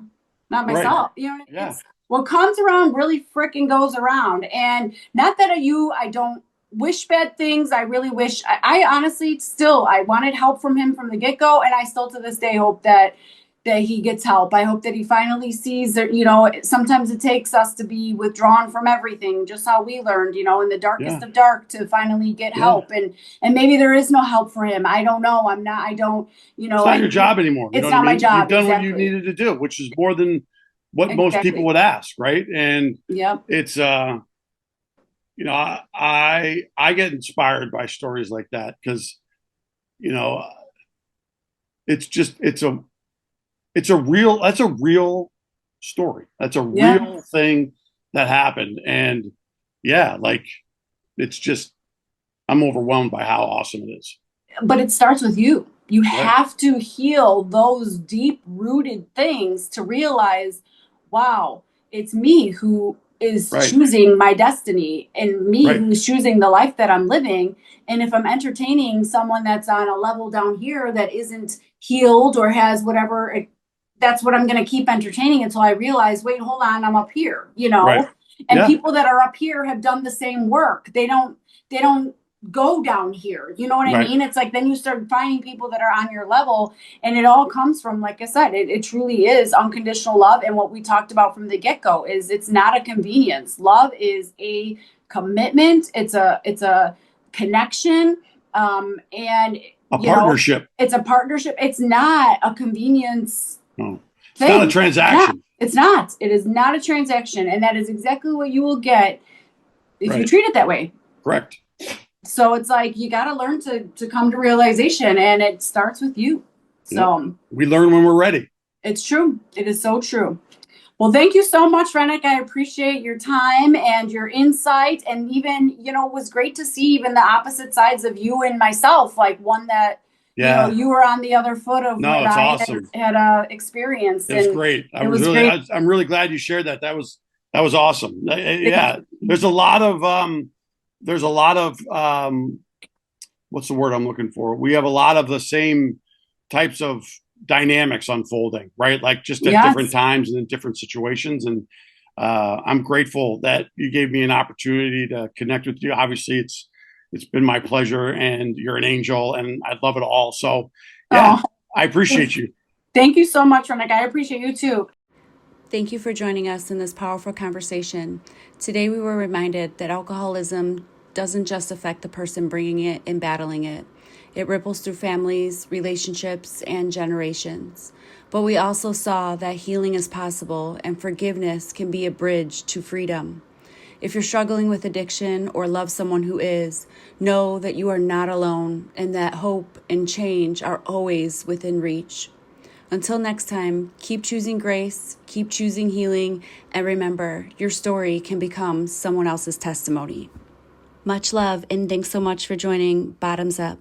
Not Right. myself. You know what I mean? Yeah. What comes around really freaking goes around. And not that I don't wish bad things. I really wish, I honestly still, I wanted help from him from the get go. And I still to this day hope that he gets help. I hope that he finally sees that, sometimes it takes us to be withdrawn from everything, just how we learned, in the darkest Yeah. of dark to finally get Yeah. help. And maybe there is no help for him. I don't know. I don't, It's not your job anymore. You It's know not what I my mean? job. You've done what Exactly. you needed to do, which is more than what most Exactly. people would ask, right? And Yep. it's I get inspired by stories like that because it's just it's a real that's a real story. That's a Yeah. real thing that happened. And yeah, like it's just I'm overwhelmed by how awesome it is. But it starts with you. You Right. have to heal those deep rooted things to realize, wow, it's me who is Right. choosing my destiny and me Right. who's choosing the life that I'm living. And if I'm entertaining someone that's on a level down here that isn't healed or has whatever, that's what I'm going to keep entertaining until I realize, wait, hold on, I'm up here, Right. And Yeah. people that are up here have done the same work. They don't go down here. You know what I Right. mean? It's like then you start finding people that are on your level, and it all comes from, like I said, it truly is unconditional love. And what we talked about from the get-go is it's not a convenience. Love is a commitment. It's a connection. And A partnership. it's a partnership. It's not a convenience. No. It's not a transaction. It's not. It is not a transaction. And that is exactly what you will get if you Right. treat it that way. Correct. So it's like you got to learn to come to realization, and it starts with you. So we learn when we're ready. It's true. It is so true. Well, thank you so much, Renick. I appreciate your time and your insight. And even, it was great to see even the opposite sides of you and myself, like one that, you were on the other foot of what it's I awesome. had experienced. It was great. It was great. I'm really glad you shared that. That was awesome. Yeah. There's a lot of what's the word I'm looking for? We have a lot of the same types of dynamics unfolding, right? Like just at different times and in different situations. And I'm grateful that you gave me an opportunity to connect with you. Obviously, it's been my pleasure, and you're an angel, and I love it all. So, yeah, I appreciate you. Thank you so much, Renick. I appreciate you too. Thank you for joining us in this powerful conversation. Today we were reminded that alcoholism doesn't just affect the person bringing it and battling it. It ripples through families, relationships, and generations. But we also saw that healing is possible and forgiveness can be a bridge to freedom. If you're struggling with addiction or love someone who is, know that you are not alone and that hope and change are always within reach. Until next time, keep choosing grace, keep choosing healing, and remember, your story can become someone else's testimony. Much love, and thanks so much for joining Bottoms Up.